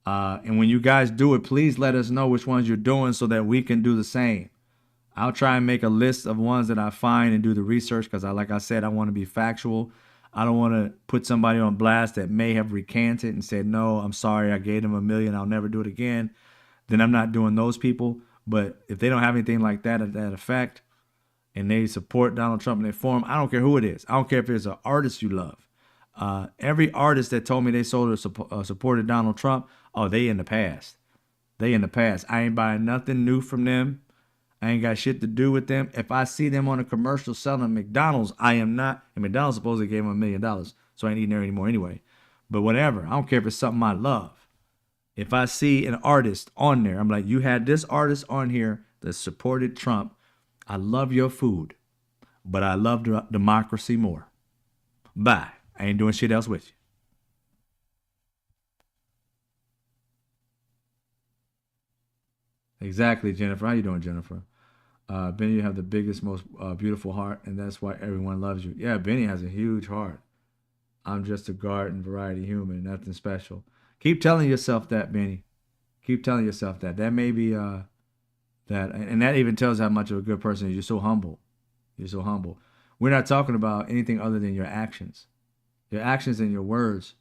And when you guys do it, please let us know which ones you're doing so that we can do the same. I'll try and make a list of ones that I find and do the research because, like I said, I want to be factual. I don't want to put somebody on blast that may have recanted and said, no, I'm sorry, I gave them $1 million, I'll never do it again. Then I'm not doing those people. But if they don't have anything like that at that effect and they support Donald Trump in their form, I don't care who it is. I don't care if it's an artist you love. Every artist that told me they supported Donald Trump, oh, they in the past. They in the past. I ain't buying nothing new from them. I ain't got shit to do with them. If I see them on a commercial selling McDonald's, I am not. And McDonald's supposedly gave them $1 million, so I ain't eating there anymore anyway. But whatever. I don't care if it's something I love. If I see an artist on there, I'm like, you had this artist on here that supported Trump. I love your food, but I love democracy more. Bye. I ain't doing shit else with you. Exactly, Jennifer. How you doing, Jennifer? Benny, you have the biggest, most beautiful heart, and that's why everyone loves you. Yeah, Benny has a huge heart. I'm just a garden variety human, nothing special. Keep telling yourself that, Benny. Keep telling yourself that. That may be that, and that even tells how much of a good person you're so humble. You're so humble. We're not talking about anything other than your actions. Your actions and your words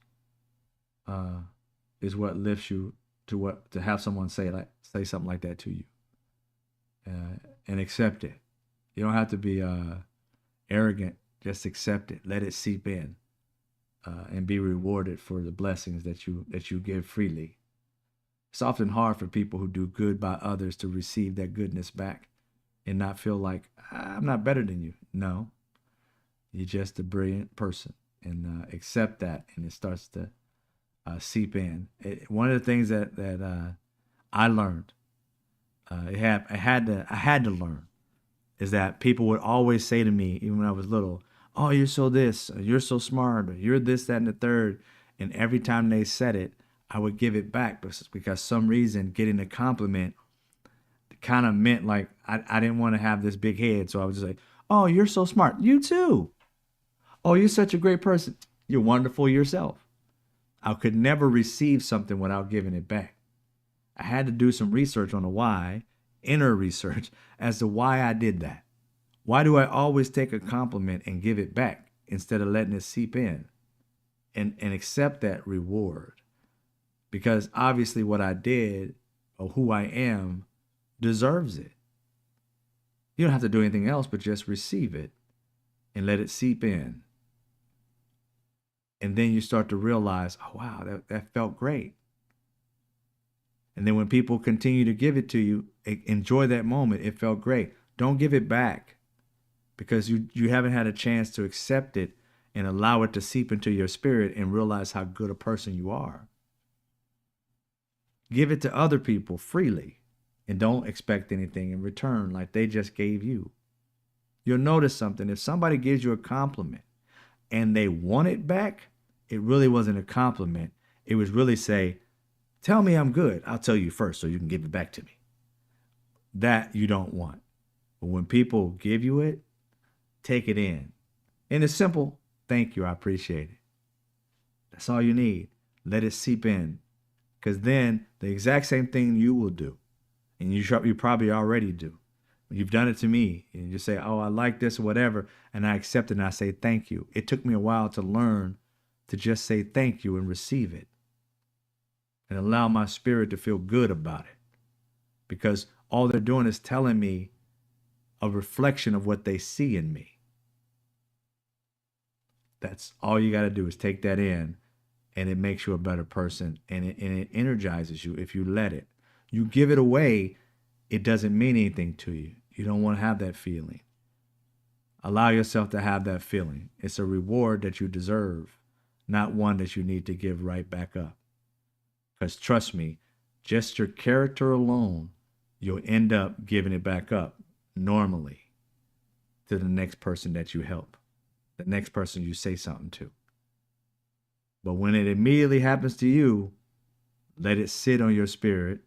is what lifts you to have someone say something like that to you, and accept it. You don't have to be arrogant. Just accept it. Let it seep in, and be rewarded for the blessings that you give freely. It's often hard for people who do good by others to receive that goodness back and not feel like I'm not better than you. No, you're just a brilliant person, and accept that, and it starts to seep in. One of the things that I learned, I had to learn, is that people would always say to me, even when I was little, "Oh, you're so this, or you're so smart, or you're this, that, and the third." And every time they said it, I would give it back because some reason getting a compliment kind of meant like I didn't want to have this big head, so I was just like, "Oh, you're so smart. You too. Oh, you're such a great person. You're wonderful yourself." I could never receive something without giving it back. I had to do some research on the why, inner research, as to why I did that. Why do I always take a compliment and give it back instead of letting it seep in and accept that reward? Because obviously what I did or who I am deserves it. You don't have to do anything else but just receive it and let it seep in. And then you start to realize, oh, wow, that felt great. And then when people continue to give it to you, enjoy that moment. It felt great. Don't give it back because you haven't had a chance to accept it and allow it to seep into your spirit and realize how good a person you are. Give it to other people freely and don't expect anything in return like they just gave you. You'll notice something. If somebody gives you a compliment and they want it back, it really wasn't a compliment. It was really say, tell me I'm good. I'll tell you first so you can give it back to me. That you don't want. But when people give you it, take it in. And it's simple. Thank you. I appreciate it. That's all you need. Let it seep in. Because then the exact same thing you will do. And you probably already do. You've done it to me. And you say, oh, I like this or whatever. And I accept it and I say thank you. It took me a while to learn to just say thank you and receive it. And allow my spirit to feel good about it. Because all they're doing is telling me a reflection of what they see in me. That's all you got to do is take that in, and it makes you a better person, and it energizes you if you let it. You give it away, it doesn't mean anything to you. You don't want to have that feeling. Allow yourself to have that feeling. It's a reward that you deserve, not one that you need to give right back up. Because trust me, just your character alone, you'll end up giving it back up normally to the next person that you help, the next person you say something to. But when it immediately happens to you, let it sit on your spirit,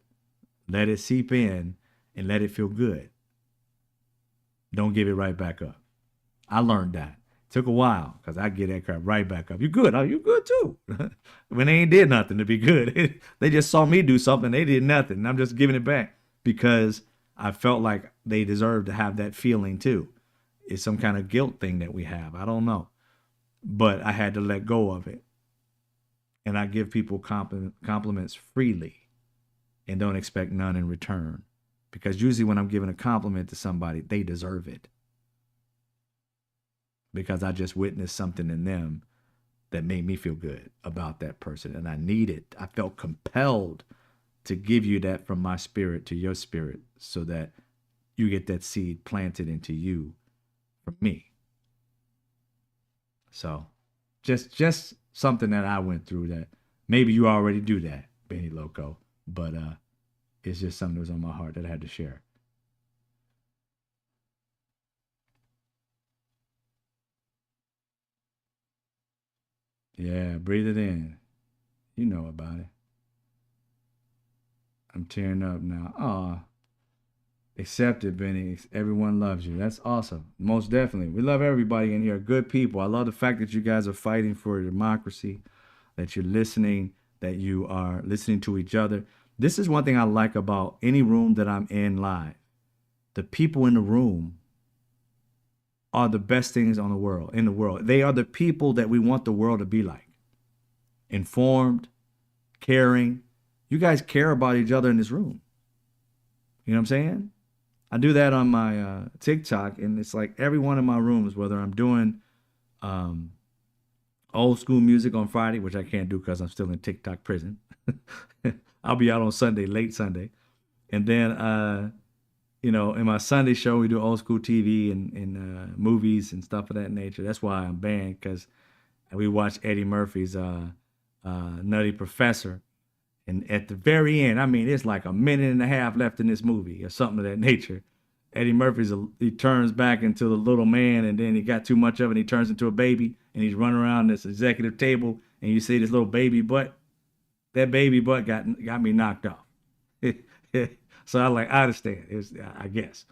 let it seep in, and let it feel good. Don't give it right back up. I learned that. Took a while because I get that crap right back up. You good? Oh, you good too. When they ain't did nothing to be good. They just saw me do something. They did nothing. And I'm just giving it back because I felt like they deserved to have that feeling too. It's some kind of guilt thing that we have. I don't know. But I had to let go of it. And I give people compliments freely and don't expect none in return. Because usually when I'm giving a compliment to somebody, they deserve it. Because I just witnessed something in them that made me feel good about that person. And I need it. I felt compelled to give you that from my spirit to your spirit so that you get that seed planted into you from me. So just something that I went through that maybe you already do that, Benny Loco. But it's just something that was on my heart that I had to share. Yeah, breathe it in. You know about it. I'm tearing up now. Aw, accept it, Benny. Everyone loves you. That's awesome. Most definitely. We love everybody in here. Good people. I love the fact that you guys are fighting for democracy, that you're listening, that you are listening to each other. This is one thing I like about any room that I'm in live. The people in the room are the best things on the world, in the world. They are the people that we want the world to be like. Informed, caring. You guys care about each other in this room. You know what I'm saying? I do that on my TikTok, and it's like every one of my rooms, whether I'm doing um, old school music on Friday, which I can't do because I'm still in TikTok prison. I'll be out on Sunday, late Sunday. And then, in my Sunday show, we do old school TV and movies and stuff of that nature. That's why I'm banned, because we watch Eddie Murphy's Nutty Professor. And at the very end, I mean, it's like a minute and a half left in this movie or something of that nature. Eddie he turns back into the little man, and then he got too much of it. And he turns into a baby, and he's running around this executive table, and you see this little baby butt. That baby butt got me knocked off. So I understand. I guess.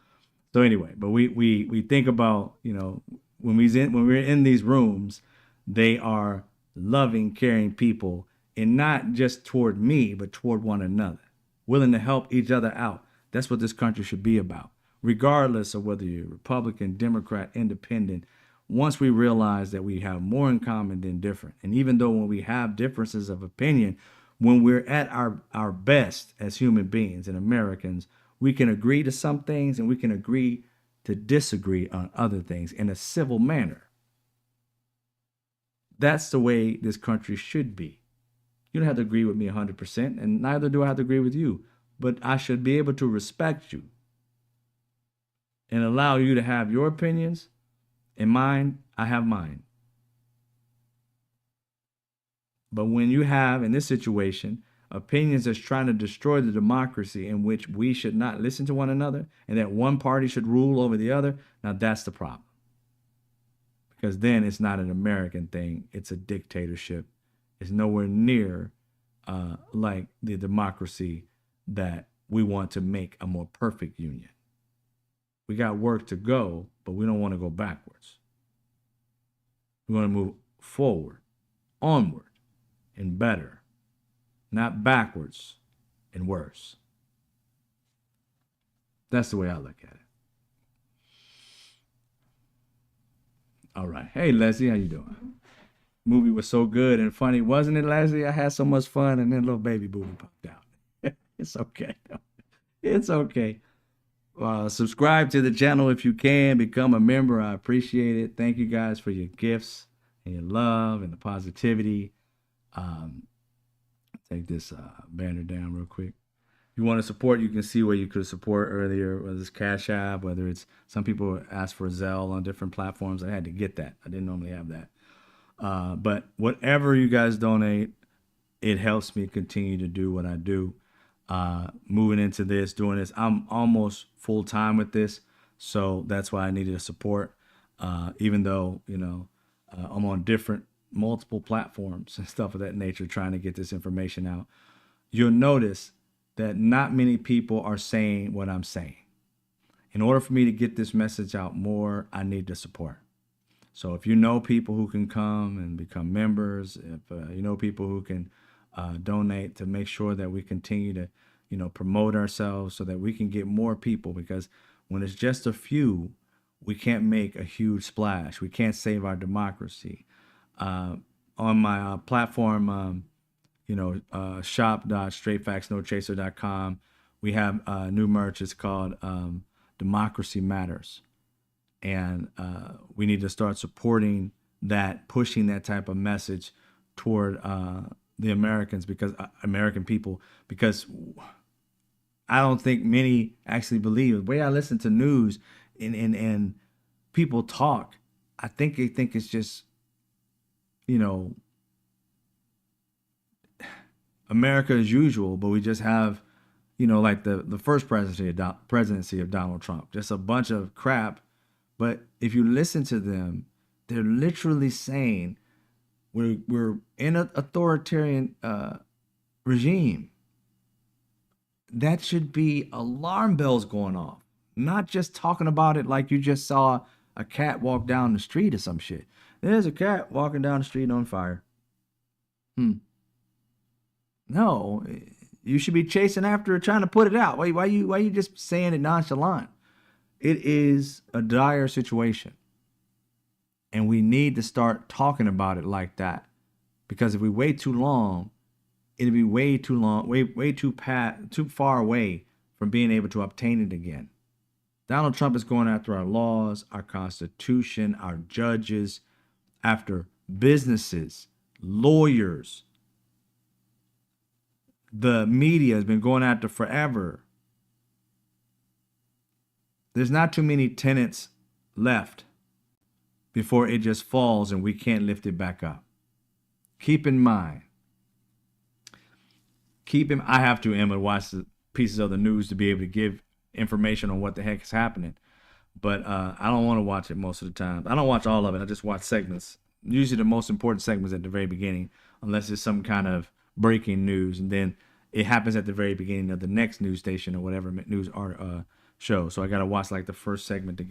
So anyway, but we think about, when we're in these rooms, they are loving, caring people, and not just toward me, but toward one another, willing to help each other out. That's what this country should be about, regardless of whether you're Republican, Democrat, Independent. Once we realize that we have more in common than different, and even though when we have differences of opinion, when we're at our best as human beings and Americans, we can agree to some things and we can agree to disagree on other things in a civil manner. That's the way this country should be. You don't have to agree with me 100%, and neither do I have to agree with you. But I should be able to respect you and allow you to have your opinions, and mine, I have mine. But when you have, in this situation, opinions that's trying to destroy the democracy, in which we should not listen to one another and that one party should rule over the other, now that's the problem. Because then it's not an American thing, it's a dictatorship. It's nowhere near like the democracy that we want to make a more perfect union. We got work to go, but we don't want to go backwards. We want to move forward, onward, and better, not backwards and worse. That's the way I look at it. All right. Hey, Leslie, how you doing? Movie was so good and funny, wasn't it, Leslie? I had so much fun, and then little baby booby popped out. It's okay. It's okay. Subscribe to the channel if you can. Become a member. I appreciate it. Thank you guys for your gifts and your love and the positivity. Take this banner down real quick. If you want to support, you can see where you could support earlier, whether it's Cash App, whether it's, some people ask for Zelle on different platforms. I had to get that. I didn't normally have that. But whatever you guys donate, it helps me continue to do what I do. moving into this, doing this. I'm almost full time with this, so that's why I needed a support. Even though I'm on different multiple platforms and stuff of that nature, trying to get this information out. You'll notice that not many people are saying what I'm saying. In order for me to get this message out more, I need the support. So if you know people who can come and become members, if you know people who can donate to make sure that we continue to, promote ourselves so that we can get more people, because when it's just a few, we can't make a huge splash. We can't save our democracy. On my platform, shop.straightfactsnochaser.com, we have new merch. It's called Democracy Matters. And we need to start supporting that, pushing that type of message toward the Americans, because American people, because I don't think many actually believe. The way I listen to news and people talk, I think they think it's just, America as usual, but we just have, like the first presidency of Donald Trump, just a bunch of crap. But if you listen to them, they're literally saying we're in an authoritarian regime. That should be alarm bells going off, not just talking about it like you just saw a cat walk down the street or some shit. There's a cat walking down the street on fire. No, you should be chasing after it, trying to put it out. Why you just saying it nonchalant? It is a dire situation. And we need to start talking about it like that. Because if we wait too long, it'll be way too far away from being able to obtain it again. Donald Trump is going after our laws, our Constitution, our judges, after businesses, lawyers. The media has been going after forever. There's not too many tenants left before it just falls and we can't lift it back up. Keep in mind. I have to, Emma, watch the pieces of the news to be able to give information on what the heck is happening. But I don't want to watch it most of the time. I don't watch all of it. I just watch segments. Usually the most important segments at the very beginning, unless it's some kind of breaking news. And then it happens at the very beginning of the next news station or whatever news show. So I got to watch like the first segment to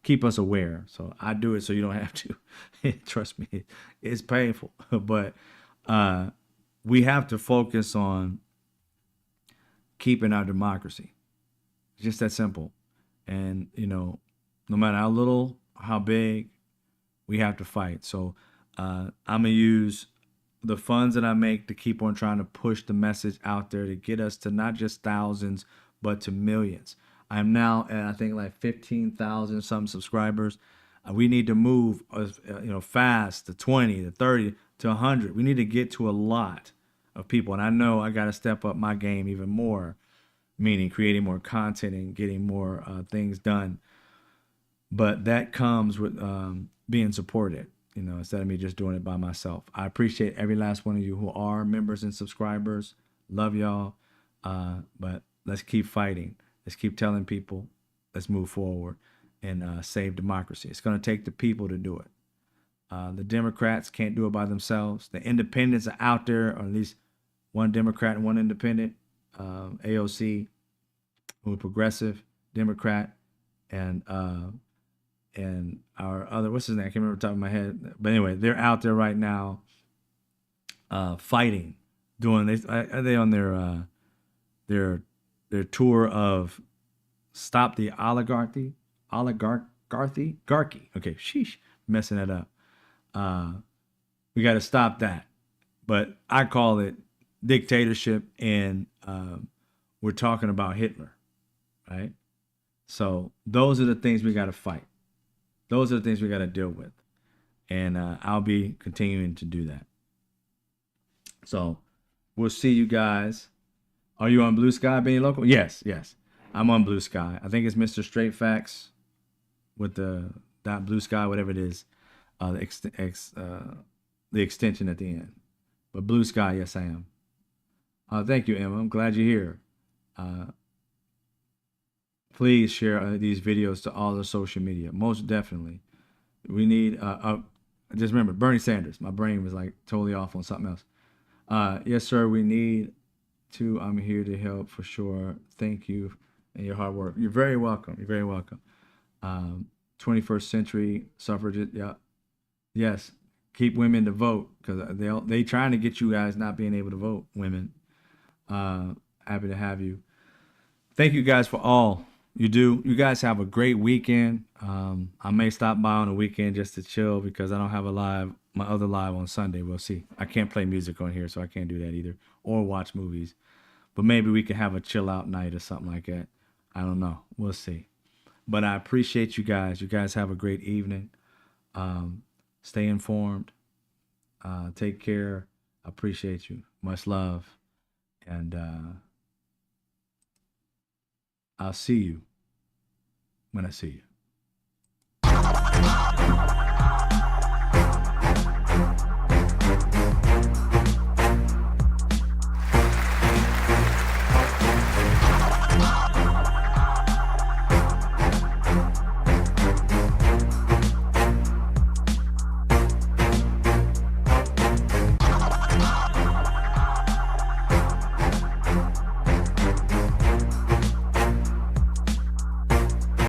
keep us aware. So I do it so you don't have to. Trust me, it's painful. But we have to focus on keeping our democracy. It's just that simple. And, no matter how little, how big, we have to fight. So I'm going to use the funds that I make to keep on trying to push the message out there to get us to not just thousands, but to millions. I'm now at, I think, like 15,000 some subscribers. We need to move, fast to 20, to 30, to 100. We need to get to a lot of people. And I know I got to step up my game even more, meaning creating more content and getting more things done. But that comes with being supported, instead of me just doing it by myself. I appreciate every last one of you who are members and subscribers. Love y'all. But let's keep fighting. Let's keep telling people. Let's move forward and save democracy. It's going to take the people to do it. The Democrats can't do it by themselves. The independents are out there, or at least one Democrat and one independent. AOC, who is progressive Democrat, and our other, what's his name? I can't remember the top of my head. But anyway, they're out there right now fighting, are they on their tour of Stop the Oligarchy? Okay, sheesh, messing that up. We got to stop that. But I call it dictatorship, and we're talking about Hitler, right? So those are the things we got to fight. Those are the things we got to deal with. And I'll be continuing to do that. So we'll see you guys. Are you on Blue Sky, Benny Local? Yes. I'm on Blue Sky. I think it's Mr. Straight Facts with the .blue sky, whatever it is, the extension at the end. But Blue Sky, yes, I am. Thank you, Emma. I'm glad you're here. Please share these videos to all the social media. Most definitely. We need, just remember, Bernie Sanders. My brain was like totally off on something else. Yes, sir. We need to. I'm here to help for sure. Thank you and your hard work. You're very welcome. You're very welcome. 21st century suffragette. Yeah. Yes. Keep women to vote because they trying to get you guys not being able to vote. Women. Happy to have you. Thank you guys for all you do. You guys have a great weekend. I may stop by on the weekend just to chill because I don't have my other live on Sunday. We'll see. I can't play music on here, so I can't do that either, or watch movies. But maybe we can have a chill out night or something like that. I don't know. We'll see. But I appreciate you guys. You guys have a great evening. Stay informed. Take care. I appreciate you. Much love. And I'll see you when I see you.